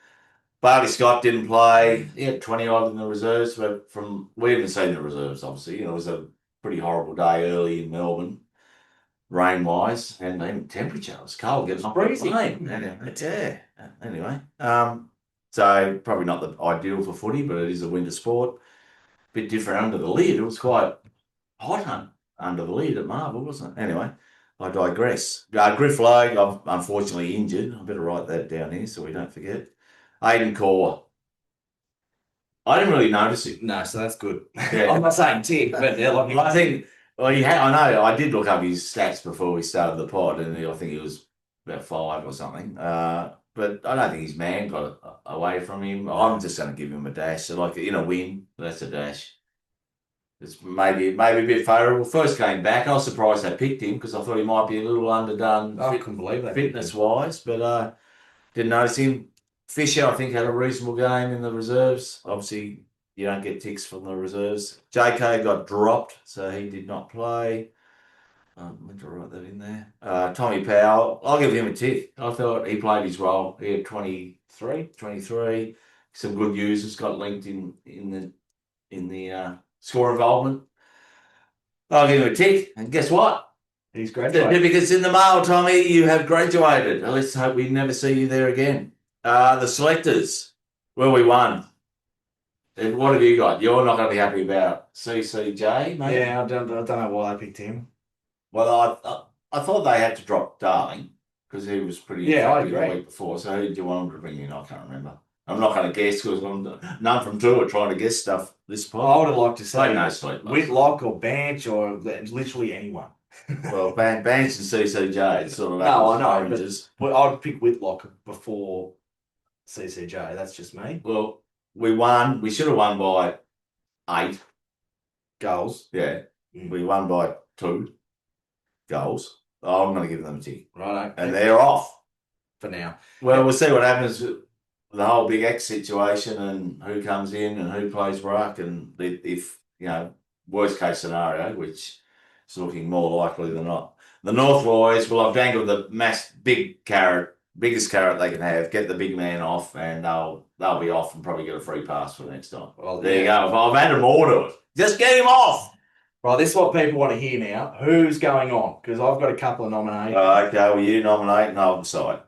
Barty Scott didn't play. He had 20 odd in the reserves, but we haven't seen the reserves, obviously. It was a pretty horrible day early in Melbourne, rain-wise, and even temperature. It was cold. It was
freezing.
Yeah. Anyway, so probably not the ideal for footy, but it is a winter sport. Bit different under the lid. It was quite hot under the lid at Marvel, wasn't it? Anyway, I digress. Griff Lowe, I'm unfortunately injured. I better write that down here so we don't forget. Aidan Core. I didn't really notice him.
No, so that's good.
Yeah.
I'm not saying tick, but
I think, I know, I did look up his stats before we started the pod, and I think he was about 5 or something. But I don't think his man got away from him. I'm just going to give him a dash. So like in a win, that's a dash. It's maybe a bit favourable. First game back, I was surprised they picked him because I thought he might be a little underdone.
I couldn't believe that.
Fitness-wise, but didn't notice him. Fisher, I think, had a reasonable game in the reserves. Obviously, you don't get ticks from the reserves. JK got dropped, so he did not play. I meant to write that in there. Tommy Powell, I'll give him a tick. I thought he played his role. He had 23. Some good users got linked in the score involvement. I'll give him a tick. And guess what?
He's graduated.
The certificate's in the mail, Tommy. You have graduated. Let's hope we never see you there again. The selectors. Well, we won. And what have you got? You're not going to be happy about CCJ, mate?
Yeah, I don't know why they picked him.
Well, I thought they had to drop Darling because he was pretty
I agree.
the week before. So who did you want him to bring in? I can't remember. I'm not going to guess because I'm none from two are trying to guess stuff this
I
point.
would have liked to say
No sleep.
Whitlock or Banch or literally anyone.
Well, Banch and CCJ, it's sort of
No, I know,
oranges.
but I'd pick Whitlock before CCJ. That's just me.
Well, we won. We should have won by 8
goals.
Yeah, we won by 2 goals. Oh, I'm going to give them a tick.
Right,
and they're off
for now.
Well, we'll see what happens with the whole Big X situation and who comes in and who plays ruck, and if worst case scenario, which is looking more likely than not. The North boys will have dangled the biggest carrot they can have, get the big man off, and they'll be off and probably get a free pass for next time. Well, there you go. If I've added more to it, just get him off.
Right, this is what people want to hear now. Who's going on? Because I've got a couple of nominations.
Okay, well, you nominate and I'll decide.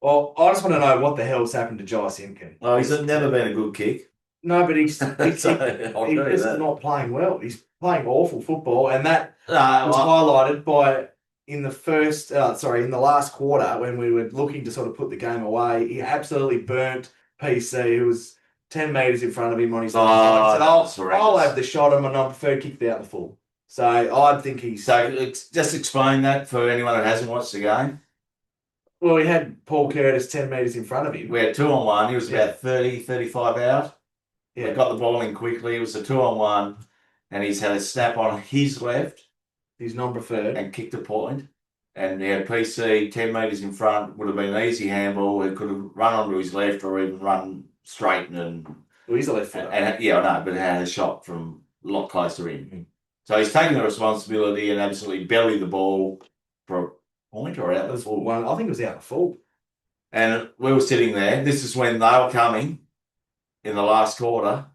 Well, I just want to know what the hell's happened to Jai Simpkin.
Oh, he's never been a good kick.
No, but he's just not playing well. He's playing awful football, and that was highlighted by in the last quarter when we were looking to sort of put the game away. He absolutely burnt PC, who was 10 metres in front of him on his left side. Said, I'll have the shot and I prefer kicked out the full. So I think he's...
So just explain that for anyone that hasn't watched the game.
Well, we had Paul Curtis 10 metres in front of him.
We had 2-on-1. He was about 30, 35 out. Yeah. We got the ball in quickly. It was a 2-on-1. And he's had a snap on his left.
His non-preferred.
And kicked a point. And he had PC 10 metres in front. Would have been an easy handball. He could have run onto his left or even run straight and...
Well, he's a left footer.
Yeah, I know, but it had a shot from a lot closer in. Mm-hmm. So he's taken the responsibility and absolutely bellied the ball for a point or out the full.
I think it was out the full.
And we were sitting there. This is when they were coming in the last quarter,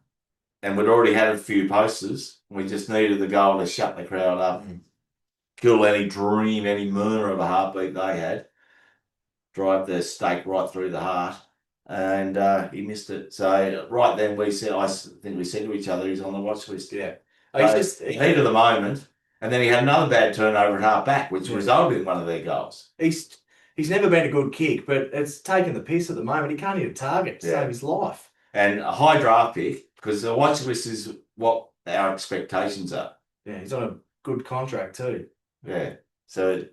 and we'd already had a few posters. We just needed the goal to shut the crowd up and kill any dream, any murmur of a heartbeat they had. Drive the stake right through the heart. And he missed it. So right then I think we said to each other, he's on the watch list.
Yeah.
He's heat of the moment. And then he had another bad turnover at half back, which resulted in one of their goals.
He's never been a good kick, but it's taken the piss at the moment. He can't hit a target to save his life.
And a high draft pick, because the watch list is what our expectations are.
Yeah, he's on a good contract too.
Yeah. So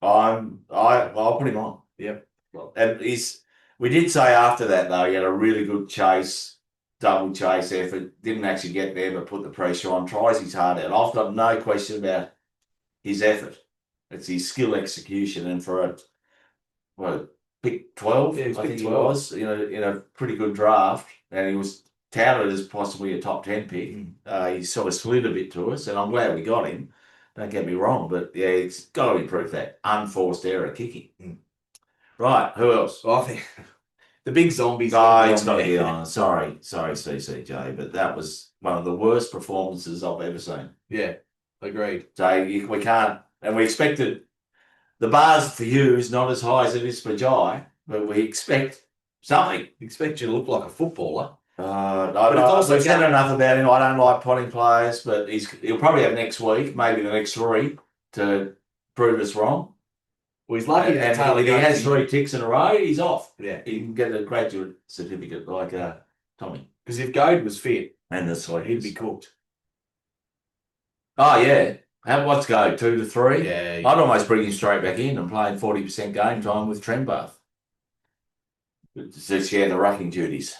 I'll put him on.
Yep.
And we did say after that, though, he had a really good chase, double chase effort, didn't actually get there, but put the pressure on, tries his heart out. I've got no question about his effort. It's his skill execution. And for pick 12, I think he was, in a pretty good draft, and he was touted as possibly a top 10 pick. He sort of slid a bit to us, and I'm glad we got him. Don't get me wrong, but yeah, it's got to improve that unforced error kicking. Right, who else?
Well, I think the big zombies.
It's got to be on. Sorry, CCJ, but that was one of the worst performances I've ever seen.
Yeah, agreed.
So we can't, and we expected the bars for you is not as high as it is for Jai, but we expect something.
Expect you to look like a footballer.
We've said enough about him. I don't like potting players, but he'll probably have next week, maybe the next 3, to prove us wrong.
Well, he's lucky
if he has 3 ticks in a row, he's off.
Yeah.
He can get a graduate certificate like Tommy.
Because if Goad was fit,
and
he'd be cooked.
Oh, yeah. What's Goad, 2 to 3?
Yeah.
I'd almost bring him straight back in and play 40% game time with Trembath. To share the rucking duties.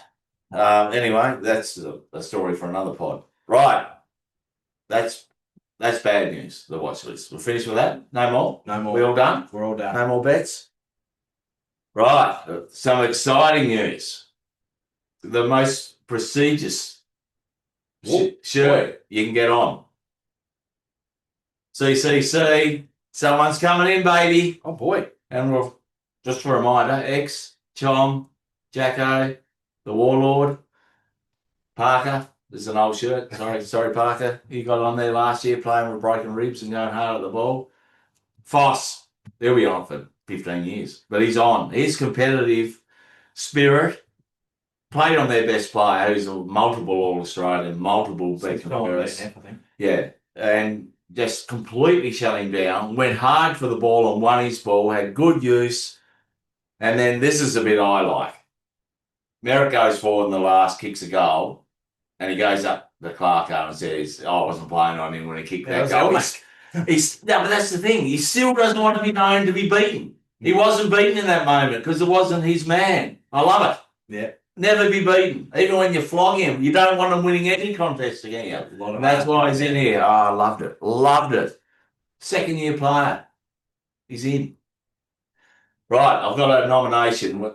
Anyway, that's a story for another pod. Right. That's bad news, the watch list. We'll finish with that. No more?
No more.
We all done?
We're all done.
No more bets? Right. Some exciting news. The most prestigious shirt you can get on. CCC. Someone's coming in, baby.
Oh, boy.
And just a reminder, X, Chom, Jacko, the Warlord, Parker. This is an old shirt. Sorry, Parker. You got it on there last year playing with broken ribs and going hard at the ball. FOS. He'll be on for 15 years. But he's on. His competitive spirit played on their best player, who's a multiple All-Australian, multiple Beacon Ferris. Yeah. And just completely shut him down. Went hard for the ball and won his ball. Had good use. And then this is a bit I like. Merritt goes forward in the last, kicks a goal, and he goes up to Clarko and says, "I wasn't playing on him when he kicked that goal." No, but that's the thing. He still doesn't want to be known to be beaten. He wasn't beaten in that moment because it wasn't his man. I love it.
Yeah.
Never be beaten. Even when you flog him, you don't want him winning any contest again. And that's why he's in here. Oh, I loved it. Loved it. Second year player. He's in. Right, I've got a nomination.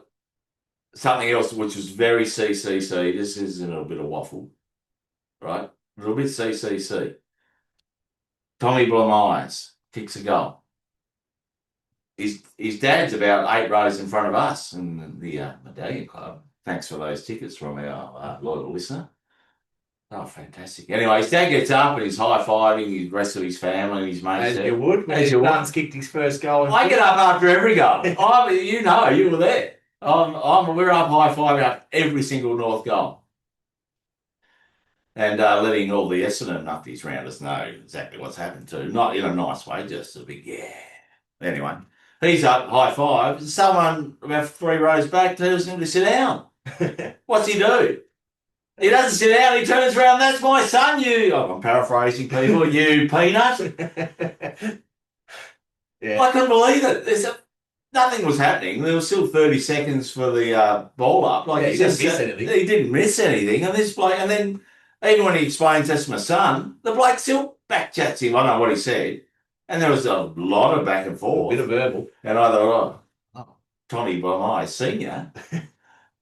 Something else which was very CCC. This is a little bit of waffle. Right? A little bit CCC. Tommy Blamires kicks a goal. His dad's about 8 rows in front of us in the Medallion Club. Thanks for those tickets from our loyal listener. Oh, fantastic. Anyway, his dad gets up and he's high-fiving the rest of his family and his mates.
As you would. When his son's kicked his first goal.
I get up after every goal. You were there. We're up high-fiving up every single North goal. And letting all the Essendon nuffies around us know exactly what's happened to. Not in a nice way, just a big yeah. Anyway, he's up, high five. Someone about 3 rows back tells him to sit down. What's he do? He doesn't sit down, he turns around, "That's my son, you." I'm paraphrasing people, "You peanut."
Yeah.
I couldn't believe it. Nothing was happening. There was still 30 seconds for the ball up.
He didn't miss anything.
He didn't miss anything. And this bloke, and then even when he explains that's my son, the bloke still backchats him. I don't know what he said. And there was a lot of back and forth.
A bit of verbal.
And I thought, Tommy Blamire Senior,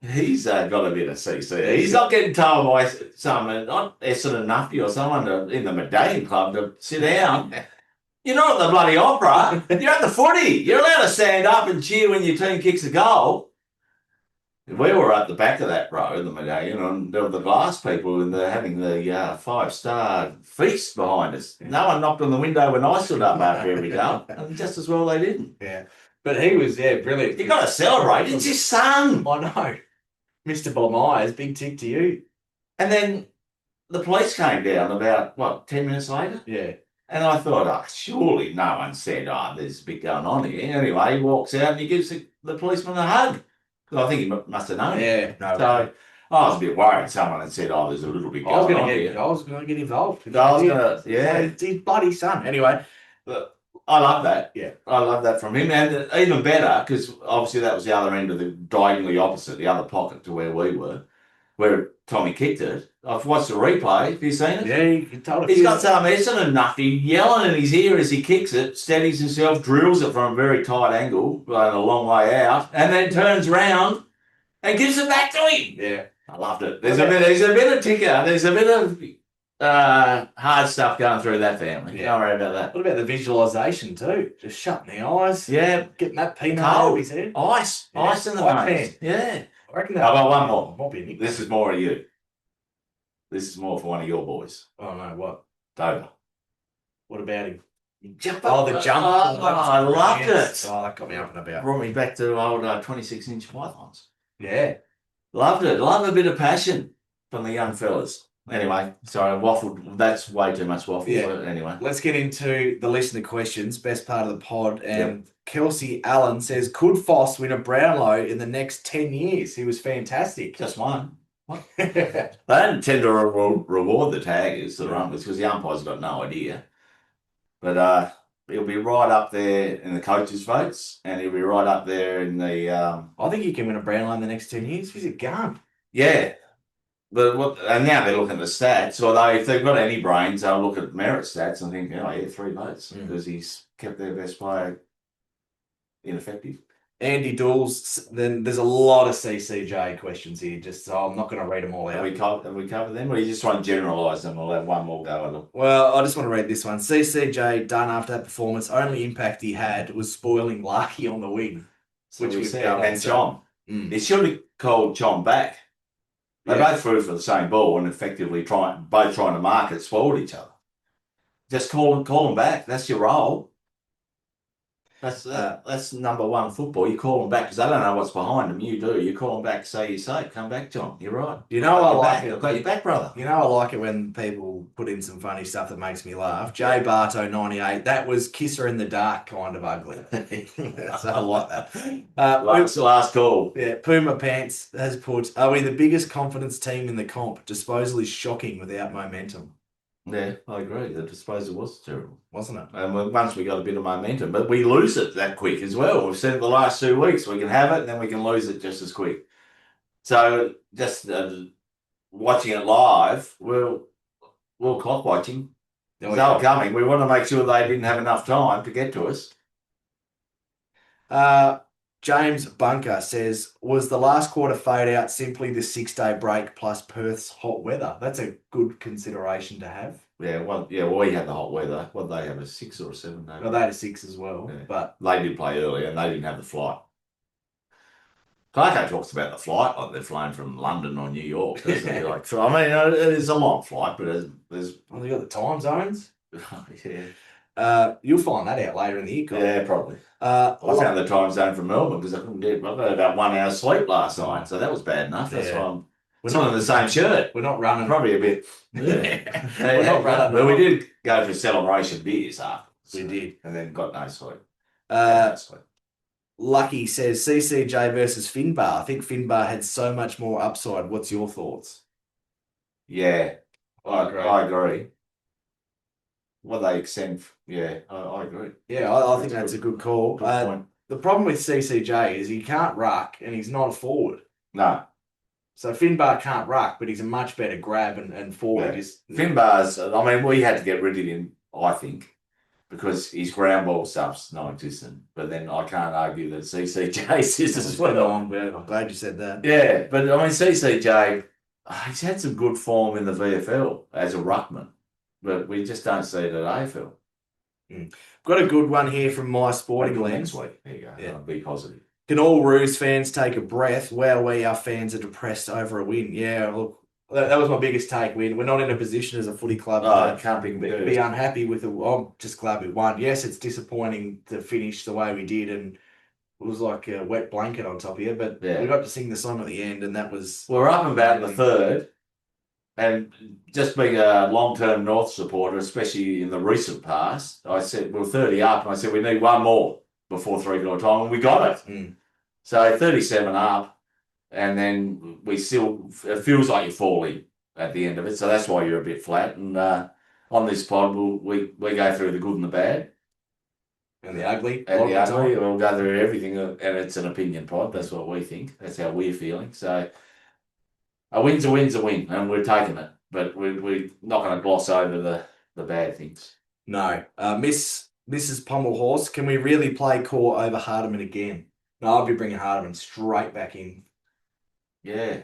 he's got a bit of CC. He's not getting told by someone, not Essendon Nuffy or someone in the Medallion Club to sit down. You're not at the bloody opera. You're at the footy. You're allowed to stand up and cheer when your team kicks a goal. We were at the back of that row, the Medallion, and there were the glass people, and they're having the 5-star feast behind us. No one knocked on the window when I stood up after every goal, and just as well they didn't.
Yeah. But he was, brilliant.
You got to celebrate. It's his son.
I know. Mr. Blamires, big tick to you.
And then the police came down about, 10 minutes later?
Yeah.
And I thought, surely no one said, there's a bit going on here. Anyway, he walks out and he gives the policeman a hug. I think he must have known.
Yeah, no.
So I was a bit worried. Someone had said, there's a little bit going on here.
I was going to get involved.
It's
his bloody son. Anyway.
But I love that.
Yeah.
I love that from him. And even better, because obviously that was the other end of the diagonally opposite, the other pocket to where we were, where Tommy kicked it. I've watched the replay. Have you seen it?
Yeah, you can tell.
He's got some Essendon nuffy yelling in his ear as he kicks it, steadies himself, drills it from a very tight angle, going a long way out, and then turns round and gives it back to him.
Yeah.
I loved it. There's a bit of ticker. There's a bit of hard stuff going through that family.
Yeah.
Don't worry about that.
What about the visualisation too? Just shutting the eyes.
Yeah.
Getting that peanut out of his head.
Ice in the veins. Yeah.
I reckon
I've got one more.
Might be a nickname.
This is more of you. This is more for one of your boys.
Oh no, what?
Dover.
What about him?
Jump
up. Oh, the jump.
I loved it.
Oh, that got me up and about.
Brought me back to old 26-inch pythons.
Yeah.
Loved it. Love a bit of passion from the young fellas. Anyway, sorry, I waffled. That's way too much waffle.
Yeah.
But anyway.
Let's get into the listener questions, best part of the pod. And Kelsey Allen says, could FOS win a Brownlow in the next 10 years? He was fantastic.
Just one. What? They don't tend to reward the taggers, the rumblers, because the umpires got no idea. But he'll be right up there in the coaches' votes, and he'll be right up there in the...
I think he can win a Brownlow in the next 10 years. He's a gun.
Yeah. And now they're looking at the stats, although if they've got any brains, they'll look at merit stats and think, 3 votes, because he's kept their best player ineffective.
Andy Dools, then there's a lot of CCJ questions here, so I'm not going to read them all out.
Have we covered them, or are you just trying to generalise them? We'll have one more go at them.
Well, I just want to read this one. CCJ, done after that performance, only impact he had was spoiling Larky on the wing.
So
which
we
we've
said,
done.
and Chom.
Mm.
He should have called Chom back. They both threw for the same ball and effectively both trying to mark it, spoiled each other. Just call them back. That's your role. That's number one football. You call them back because they don't know what's behind them. You do. You call them back, say you're safe. Come back, John. You're right.
You know I like it.
I've got your back, brother.
You know I like it when people put in some funny stuff that makes me laugh. Jay Barto 98. That was kisser in the dark kind of ugly. So I like that.
Last call.
Yeah, Puma Pants has put, are we the biggest confidence team in the comp? Disposal is shocking without momentum.
Yeah, I agree. The disposal was terrible,
wasn't it?
And once we got a bit of momentum, but we lose it that quick as well. We've said it the last 2 weeks. We can have it, and then we can lose it just as quick. So just watching it live, we're clock watching. They were coming. We want to make sure they didn't have enough time to get to us.
James Bunker says, was the last quarter fade out simply the 6-day break plus Perth's hot weather? That's a good consideration to have.
Yeah, we had the hot weather. What they have, a 6 or a 7 day?
Well, they had a 6 as well,
yeah.
But
they did play earlier and they didn't have the flight. Clarko talks about the flight like they're flying from London or New York. Like, I mean, it is a long flight, but there's
well, they got the time zones.
Yeah.
You'll find that out later in the year.
Yeah, probably. I found the time zone from Melbourne because I got about 1 hour's sleep last night, so that was bad enough. That's why we're not in the same shirt.
We're not running.
Probably a bit. Yeah. We're not running. But we did go for celebration beers afterwards.
We did.
And then got no sleep.
Lucky says CCJ versus Finbar. I think Finbar had so much more upside. What's your thoughts?
Yeah, I agree. What they extend, I agree.
Yeah, I think that's a good call. The problem with CCJ is he can't ruck and he's not a forward.
No.
So Finbar can't ruck, but he's a much better grab and forward.
Yeah. Finbar's, I mean, we had to get rid of him, I think, because his ground ball stuff's non-existent. But then I can't argue that CCJ's is as well.
I'm glad you said that.
Yeah, but I mean, CCJ, he's had some good form in the VFL as a ruckman, but we just don't see it at AFL.
Got a good one here from My Sporting Lens.
Next week. There you go. Yeah. Be positive.
Can all Roos fans take a breath? Wow, our fans are depressed over a win. Yeah, look, that was my biggest take. We're not in a position as a footy club to be unhappy with it. I'm just glad we won. Yes, it's disappointing to finish the way we did, and it was like a wet blanket on top of you, but we got to sing the song at the end, and that was...
We're up and about in the third, and just being a long-term North supporter, especially in the recent past, I said, we're 30 up, and I said, we need one more before 3-quarter time, and we got it. So 37 up, and then we still, it feels like you're falling at the end of it, so that's why you're a bit flat. And on this pod, we go through the good and the bad.
And the ugly.
And the ugly, we'll go through everything, and it's an opinion pod, that's what we think, that's how we're feeling. So a win's a win's a win, and we're taking it, but we're not going to gloss over the bad things.
No. Mrs. Pommelhorse, can we really play core over Hardeman again? No, I'll be bringing Hardeman straight back in.
Yeah.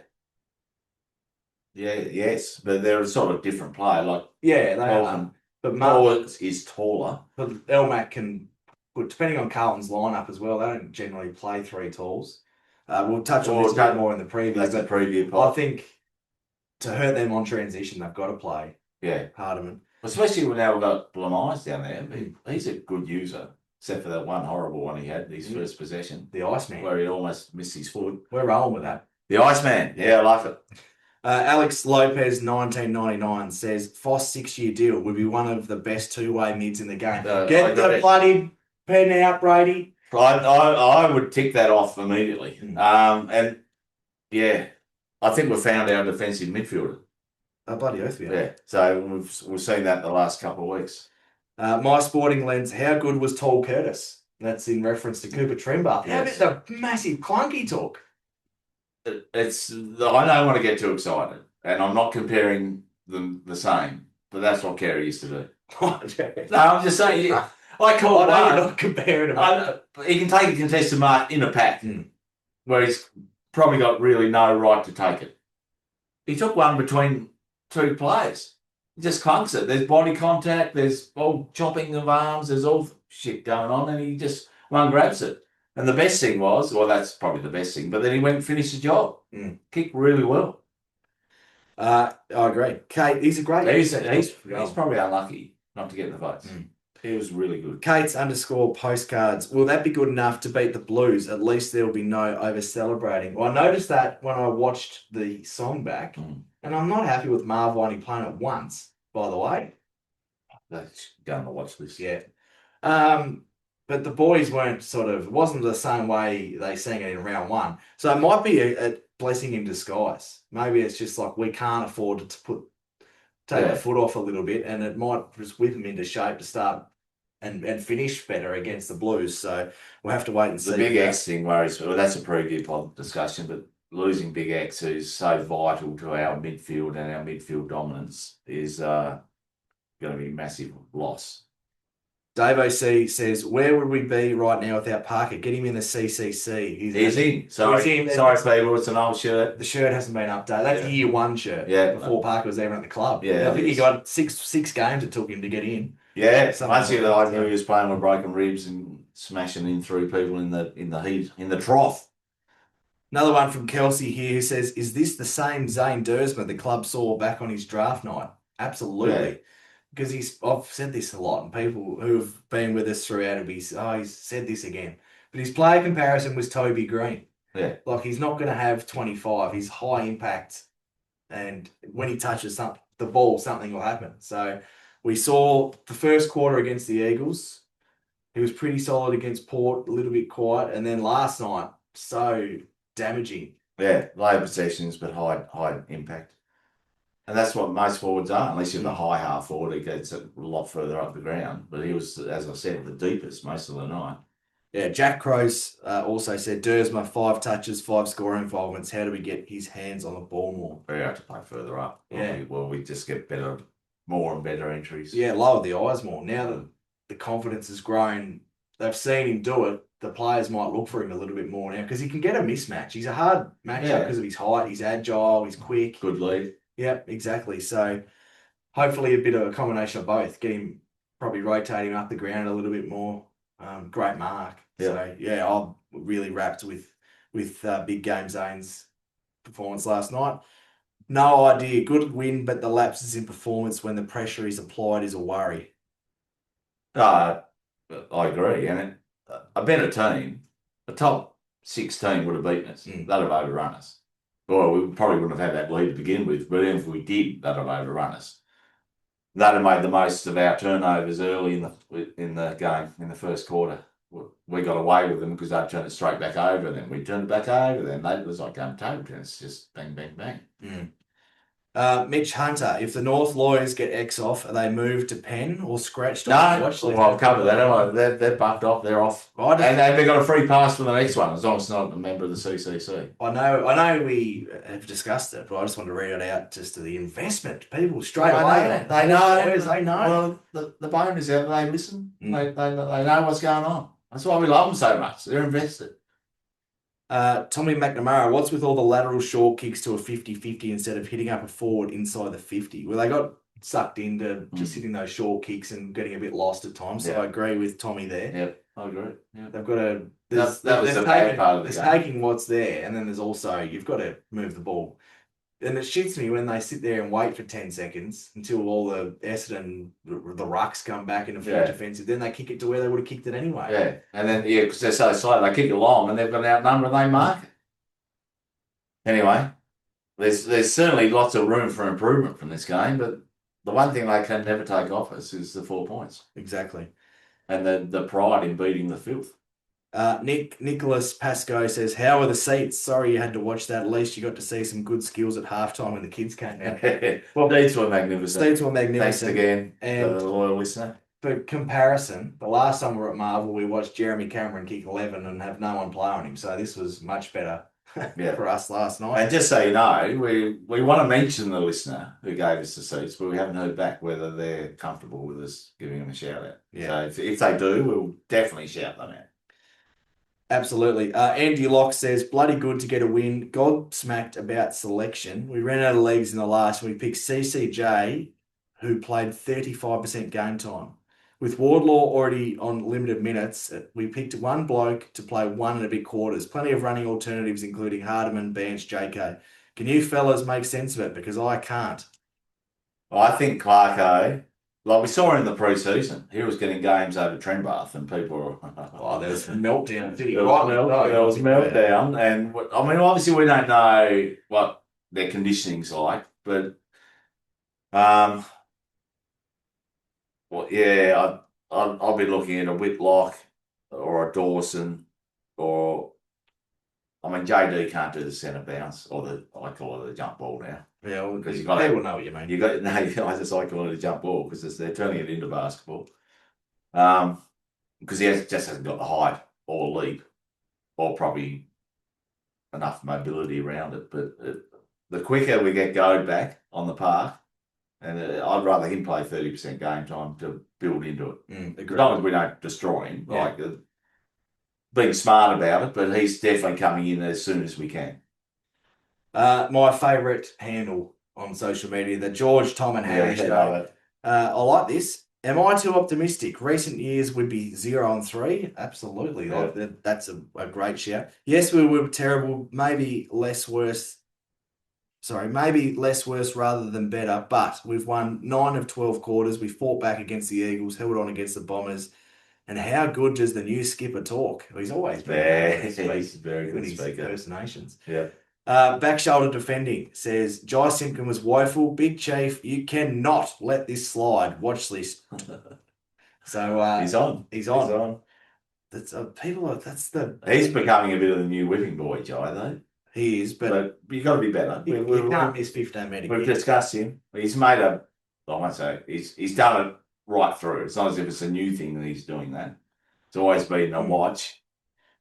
Yes, but they're a sort of different player. Like
they are. But
Mark is taller.
But Elmac can, depending on Carlton's lineup as well, they don't generally play 3 talls. We'll touch on this a bit more in the preview.
That's the preview
part. I think to hurt them on transition, they've got to play.
Yeah,
Hardeman.
Especially when now we've got Blamires down there. He's a good user. Except for that one horrible one he had, his first possession.
The Iceman.
Where he almost missed his foot.
We're rolling with that.
The Iceman. Yeah, I like it.
Alex Lopez, 1999, says, FOS 6-year deal would be one of the best two-way mids in the game. Get the bloody pen out, Brady.
I would tick that off immediately. And, yeah, I think we've found our defensive midfielder.
Oh, bloody oath we are.
Yeah, so we've seen that the last couple of weeks.
My Sporting Lens, how good was Tall Curtis? That's in reference to Cooper Trimbar. How about the massive clunky talk?
I don't want to get too excited, and I'm not comparing them the same, but that's what Kerry used to do. No, I'm just saying, I know
you're not comparing them.
He can take a contested mark in a pack, where he's probably got really no right to take it. He took one between 2 players. He just clunks it. There's body contact, there's all chopping of arms, there's all shit going on, and he just one grabs it. And the best thing was, well, that's probably the best thing, but then he went and finished the job. Kicked really well. I
agree. Kate, he's a great...
He's probably unlucky not to get the votes. He was really good.
Kate's underscore postcards. Will that be good enough to beat the Blues? At least there will be no over celebrating. Well, I noticed that when I watched the song back, and I'm not happy with Marv only playing it once, by the way.
That's going to watch this.
Yeah. But the boys weren't it wasn't the same way they sang it in round one. So it might be a blessing in disguise. Maybe it's just like we can't afford to take the foot off a little bit, and it might just whip them into shape to start and finish better against the Blues. So we'll have to wait and see.
The Big X thing worries me. Well, that's a preview pod discussion, but losing Big X, who's so vital to our midfield and our midfield dominance, is going to be a massive loss.
Dave OC says, where would we be right now without Parker? Get him in the CCC.
He's in. Sorry, people, it's an old shirt.
The shirt hasn't been updated. That's the year one shirt.
Yeah.
Before Parker was even at the club.
Yeah.
I think he got six games it took him to get in.
Yeah. Once he knew he was playing with broken ribs and smashing in through people in the heat, in the trough.
Another one from Kelsey here who says, is this the same Zane Dersma the club saw back on his draft night? Absolutely. Yeah. Because I've said this a lot, and people who have been with us throughout will be, he's said this again. But his player comparison was Toby Green.
Yeah.
Like, he's not going to have 25. He's high impact. And when he touches the ball, something will happen. So we saw the first quarter against the Eagles. He was pretty solid against Port, a little bit quiet. And then last night, so damaging.
Yeah, low possessions, but high impact. And that's what most forwards are, unless you're the high half forward, he gets a lot further up the ground. But he was, as I said, the deepest most of the night.
Yeah, Jack Croce also said, Dersma, 5 touches, 5 scoring involvements. How do we get his hands on the ball more?
We have to play further up.
Yeah.
We just get more and better entries.
Yeah, lower the eyes more. Now that the confidence has grown, they've seen him do it, the players might look for him a little bit more now because he can get a mismatch. He's a hard matchup because of his height. He's agile, he's quick.
Good lead.
Yeah, exactly. So hopefully a bit of a combination of both. Get him, probably rotate him up the ground a little bit more. Great mark.
Yeah.
So yeah, I'm really wrapped with Big Game Zane's performance last night. No idea. Good win, but the lapses in performance when the pressure is applied is a worry.
I agree. And a better team, a top 6 team would have beaten us. They'd have overrun us. Well, we probably wouldn't have had that lead to begin with, but even if we did, they'd have overrun us. They'd have made the most of our turnovers early in the game, in the first quarter. We got away with them because they'd turn it straight back over, then we turned it back over, then it was like game table tennis, just bang, bang, bang.
Mitch Hunter, if the North lawyers get X off, are they moved to pen or scratched?
No, I've covered that. They're buffed off. They're off, and they've got a free pass for the next one as long as it's not a member of the CCC.
I know we have discussed it, but I just want to read it out just to the investment people straight away.
They know.
They know.
Well, the bone is out. They listen. They know what's going on. That's why we love them so much. They're invested.
Tommy McNamara, what's with all the lateral short kicks to a 50-50 instead of hitting up a forward inside the 50? Well, they got sucked into just hitting those short kicks and getting a bit lost at times. So I agree with Tommy there.
Yep, I agree. Yep.
They've got to...
That was the bad part of the game.
There's taking what's there, and then there's also, you've got to move the ball. And it shits me when they sit there and wait for 10 seconds until all the Essendon, the rucks come back in a full defensive. Then they kick it to where they would have kicked it anyway.
Yeah, and then, because they're so slow, they kick it long and they've got an outnumber and they mark it. Anyway, there's certainly lots of room for improvement from this game, but the one thing they can never take off us is the 4 points.
Exactly.
And the pride in beating the filth.
Nicholas Pascoe says, how are the seats? Sorry you had to watch that. At least you got to see some good skills at halftime when the kids came out.
Well, seats were magnificent.
Seats were magnificent.
Thanks again
and
to the loyal listener.
For comparison, the last time we were at Marvel, we watched Jeremy Cameron kick 11 and have no one play on him. So this was much better for us last night.
And just so you know, we want to mention the listener who gave us the seats, but we haven't heard back whether they're comfortable with us giving them a shout out.
Yeah.
So if they do, we'll definitely shout them out.
Absolutely. Andy Locke says, bloody good to get a win. Gobsmacked about selection. We ran out of leagues in the last and we picked CCJ, who played 35% game time. With Wardlaw already on limited minutes, we picked one bloke to play 1 and a bit quarters. Plenty of running alternatives, including Hardiman, Bance, JK. Can you fellas make sense of it? Because I can't.
Well, I think Clarko Like we saw in the pre-season, he was getting games over Trembath, and people were.
Oh, there was meltdown.
There was meltdown, and I mean, obviously, we don't know what their conditioning's like, but well, yeah, I'll be looking at a Whitlock or a Dawson, or I mean, JD can't do the centre bounce or I call it the jump ball now.
Yeah, well,
because
people know what you mean.
You got no, I just like calling it a jump ball because they're turning it into basketball. Because just hasn't got the height or leap or probably enough mobility around it. But the quicker we get Goad back on the park, and I'd rather him play 30% game time to build into it. As long as we don't destroy him, like being smart about it, but he's definitely coming in as soon as we can.
My favourite handle on social media, the George, Tom and Harry show. I like this. Am I too optimistic? Recent years would be 0-3. Absolutely.
Yeah.
That's a great shout. Yes, we were terrible. Maybe less worse rather than better. But we've won 9 of 12 quarters. We fought back against the Eagles, held on against the Bombers. And how good does the new skipper talk? He's always been
he's a very good speaker.
Impersonations.
Yeah.
Back shoulder defending says Jai Simpkin was woeful. Big Chief, you cannot let this slide. Watch this. So
he's on.
He's on. That's
He's becoming a bit of the new whipping boy, Jai, though.
He is, but
you got to be better.
He can't miss 15-metre.
We've discussed him. He's made I won't say he's done it right through. It's not as if it's a new thing that he's doing that. It's always been a watch.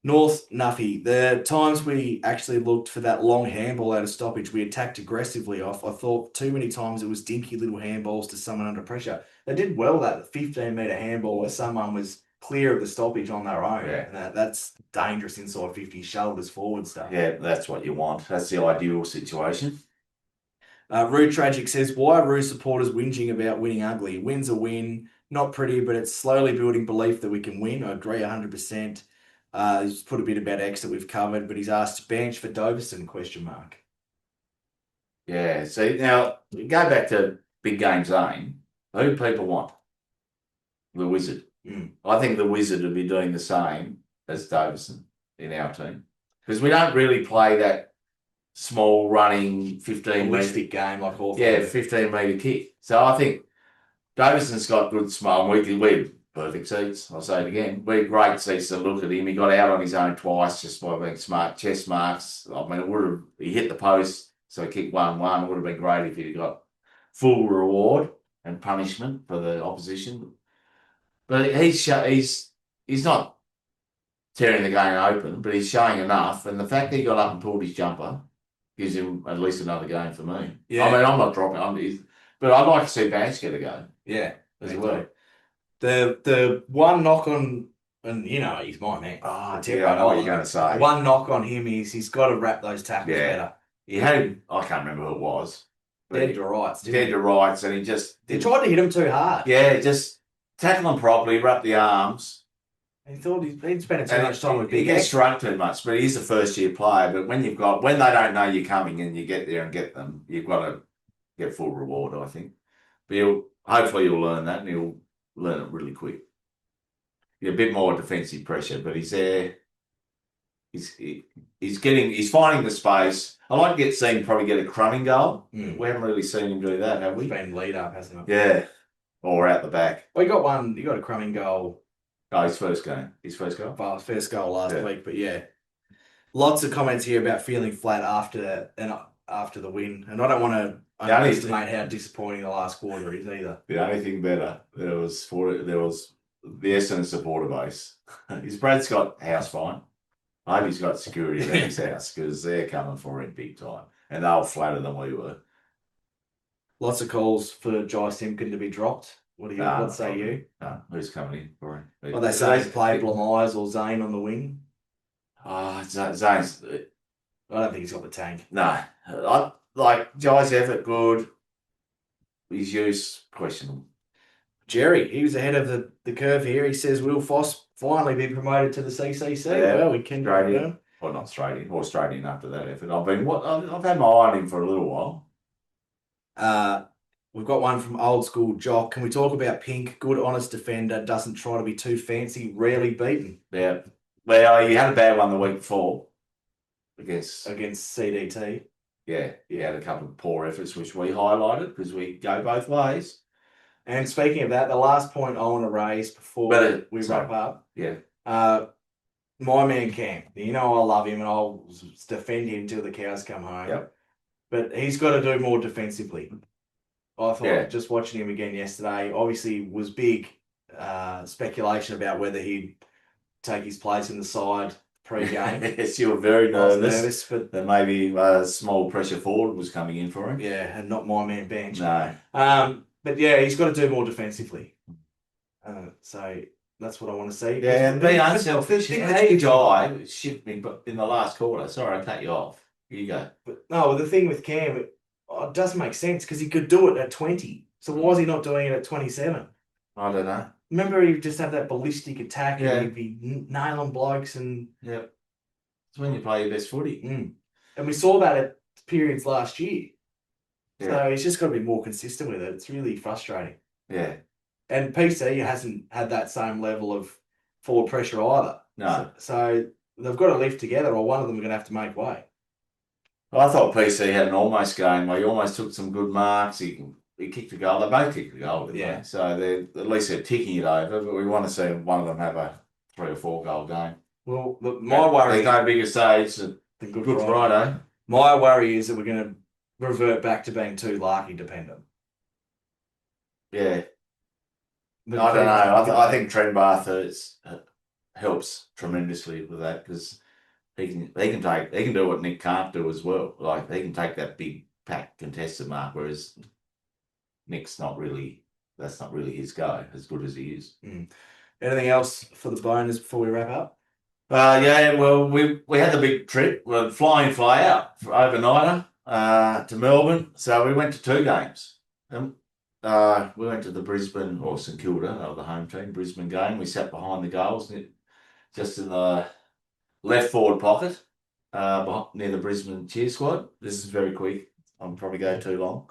North Nuffy, the times we actually looked for that long handball out of stoppage, we attacked aggressively off. I thought too many times it was dinky little handballs to someone under pressure. They did well that 15-metre handball where someone was clear of the stoppage on their own.
Yeah.
That's dangerous inside 50, shoulders forward stuff.
Yeah, that's what you want. That's the ideal situation.
Rude Tragic says, why are Roos supporters whinging about winning ugly? Win's a win. Not pretty, but it's slowly building belief that we can win. I agree 100%. He's put a bit about X that we've covered, but he's asked bench for Doverson, ?
Yeah, see, now, go back to big game Zane. Who do people want? The Wizard. I think the Wizard would be doing the same as Doverson in our team. Because we don't really play that small running 15-metre
game like all.
Yeah, 15-metre kick. So I think Doverson's got good small. We're perfect seats. I'll say it again. We're great seats to look at him. He got out on his own twice just by being smart. Chest marks. I mean, he hit the post, so he kicked 1-1. It would have been great if he'd got full reward and punishment for the opposition. But he's not tearing the game open, but he's showing enough. And the fact that he got up and pulled his jumper gives him at least another game for me. Yeah. I mean, I'm not dropping. But I'd like to see Vance get a go.
Yeah,
as well.
The one knock on, and he's my man.
I know what you're going to say.
One knock on him is he's got to wrap those tackles better.
He had him, I can't remember who it was.
Dead to rights.
Dead to rights, and he
tried to hit him too hard.
Yeah, just tackle him properly, wrap the arms.
He thought he'd spent too much time with Big
X. He gets shrunk too much, but he's a first-year player. But when they don't know you're coming and you get there and get them, you've got to get full reward, I think. But hopefully you'll learn that, and he'll learn it really quick. A bit more defensive pressure, but he's there. He's finding the space. I like to see him probably get a crumbing goal. We haven't really seen him do that, have we?
He's been lead up, hasn't he?
Yeah, or out the back.
Well, he got a crumbing goal.
Oh, his first game. His first goal?
Well, first goal last week, but yeah. Lots of comments here about feeling flat after the win. And I don't want to underestimate how disappointing the last quarter is either.
The only thing better, there was the Essendon supporter base. Is Brad Scott house fine? I hope he's got security around his house because they're coming for him big time. And they were flatter than we were.
Lots of calls for Jai Simpkin to be dropped. What say you?
No, who's coming in for him?
Well, they say play Blamires or Zane on the wing.
Zane's.
I don't think he's got the tank.
No, Jai's effort good. His use questionable.
Jerry, he was ahead of the curve here. He says, "Will FOS finally be promoted to the CCC?"
Yeah,
well, we can straight in.
Well, not straight in, or straight in after that effort. I've had my eye on him for a little while.
We've got one from old school Jock. Can we talk about Pink? Good, honest defender. Doesn't try to be too fancy. Rarely beaten.
Yeah. Well, he had a bad one the week before against
CDT.
Yeah, he had a couple of poor efforts, which we highlighted because we go both ways.
And speaking of that, the last point I want to raise before we wrap up.
Yeah.
My man Cam. You know I love him and I'll defend him till the cows come home.
Yep.
But he's got to do more defensively. I thought just watching him again yesterday, obviously was big speculation about whether he'd take his place in the side pre-game.
Yes, you were very nervous.
But
that maybe a small pressure forward was coming in for him.
Yeah, and not my man bench.
No.
But yeah, he's got to do more defensively. So that's what I want to see.
Yeah, and be unselfish. Hey, guy, shift me in the last quarter. Sorry, I cut you off. Here you go.
But no, the thing with Cam, it doesn't make sense because he could do it at 20. So why is he not doing it at 27?
I don't know.
Remember, he'd just have that ballistic attack and he'd be nailing blokes and...
Yeah. It's when you play your best footy.
And we saw that at periods last year.
Yeah.
So he's just got to be more consistent with it. It's really frustrating.
Yeah.
And PC hasn't had that same level of forward pressure either.
No.
So they've got to live together or one of them are going to have to make way.
I thought PC had an almost game where he almost took some good marks. He kicked a goal. They both kicked a goal, didn't they? So at least they're ticking it over, but we want to see one of them have a 3 or 4 goal game.
Well, look, my worry...
There's no bigger stage than Good Friday.
My worry is that we're going to revert back to being too Larky dependent.
Yeah. I don't know. I think Trent Bartha helps tremendously with that because he can do what Nick can't do as well. Like he can take that big pack contested mark, whereas Nick's that's not really his go as good as he is.
Anything else for the bonus before we wrap up?
Yeah, well, we had the big trip. We're fly out for overnighter to Melbourne. So we went to 2 games. We went to the Brisbane or St Kilda, the home team, Brisbane game. We sat behind the goals, just in the left forward pocket, near the Brisbane cheer squad. This is very quick. I'm probably going too long.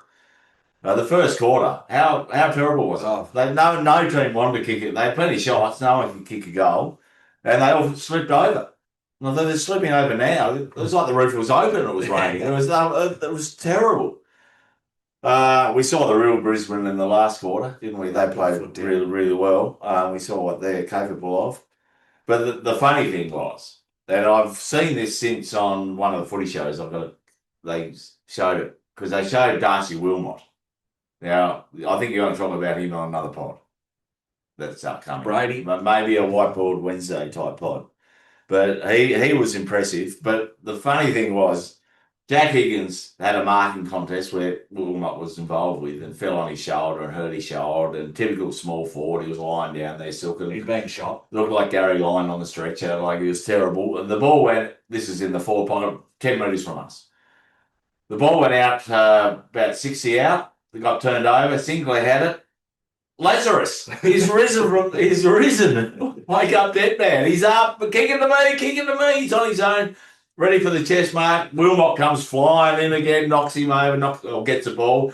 The first quarter, how terrible was it? No team wanted to kick it. They had plenty of shots. No one could kick a goal, and they all slipped over. Well, they're slipping over now. It was like the roof was open and it was raining. It was terrible. We saw the real Brisbane in the last quarter, didn't we? They played really, really well. We saw what they're capable of. But the funny thing was that I've seen this since on one of the footy shows. They showed it because they showed Darcy Wilmot. Now, I think you're going to talk about him on another pod that's upcoming.
Brady.
Maybe a Whiteboard Wednesday type pod. But he was impressive. But the funny thing was, Jack Higgins had a marking contest where Wilmot was involved with and fell on his shoulder and hurt his shoulder. And typical small forward, he was lying down there silking.
He's being shot.
Looked like Gary lying on the stretcher, like he was terrible. And the ball went, this is in the forward pocket, 10 metres from us. The ball went out about 60 out. It got turned over. Sinclair had it. Lazarus, he's risen. Wake up, dead man. He's up, kicking to me. He's on his own, ready for the chest mark. Wilmot comes flying in again, knocks him over, or gets the ball.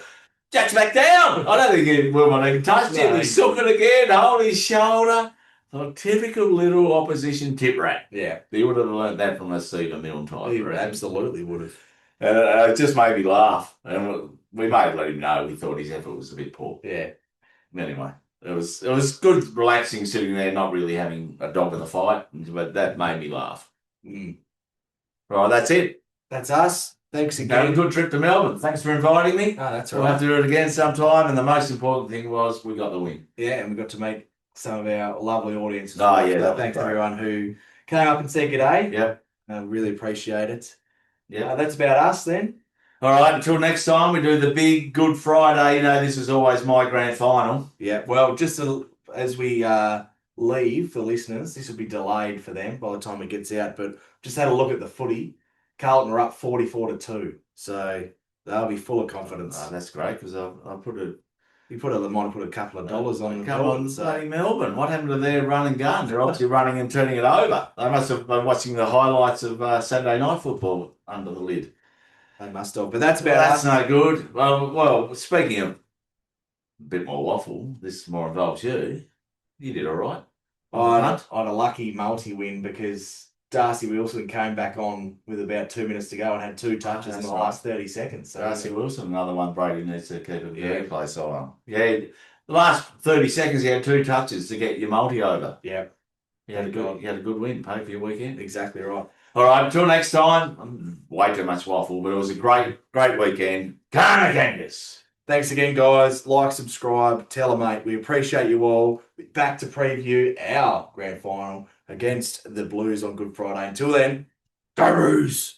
Jack's back down. I don't think Wilmot even touched him. He's sucking again, holding his shoulder. A typical little opposition tip rat.
Yeah.
He would have learned that from a Stephen Milne type.
He absolutely would have.
And it just made me laugh. And we may have let him know we thought his effort was a bit poor.
Yeah.
Anyway, it was good, relaxing, sitting there, not really having a dog in the fight, but that made me laugh. Right, that's it.
That's us. Thanks again.
Had a good trip to Melbourne. Thanks for inviting me.
Oh, that's all
We'll
right.
have to do it again sometime. And the most important thing was we got the win.
Yeah, and we got to meet some of our lovely audience.
Oh, yeah.
Thanks to everyone who came up and said good day.
Yep.
I really appreciate it.
Yeah.
That's about us then.
All right, until next time, we do the big Good Friday. You know, this is always my grand final.
Yeah, well, just as we leave for listeners, this will be delayed for them by the time it gets out, but just had a look at the footy. Carlton are up 44-2, so they'll be full of confidence.
Oh, that's great, because I put a...
might have put a couple of dollars on the
Come on, bloody Melbourne. What happened to their run and gun? They're obviously running and turning it over. They must have been watching the highlights of Saturday night football under the lid.
They must have, but that's about us.
That's no good. Well, speaking of a bit more waffle. This more involves you. You did all right.
I had a lucky multi-win because Darcy Wilson came back on with about 2 minutes to go and had 2 touches in the last 30 seconds. So
Darcy Wilson, another one Brady needs to keep a very close eye on. Yeah, the last 30 seconds he had 2 touches to get your multi over.
Yeah.
You had a good win, pay for your weekend.
Exactly right.
All right, until next time. Way too much waffle, but it was a great weekend. Carna Kangas.
Thanks again, guys. Like, subscribe, tell a mate. We appreciate you all. Back to preview our grand final against the Blues on Good Friday. Until then, go Roos!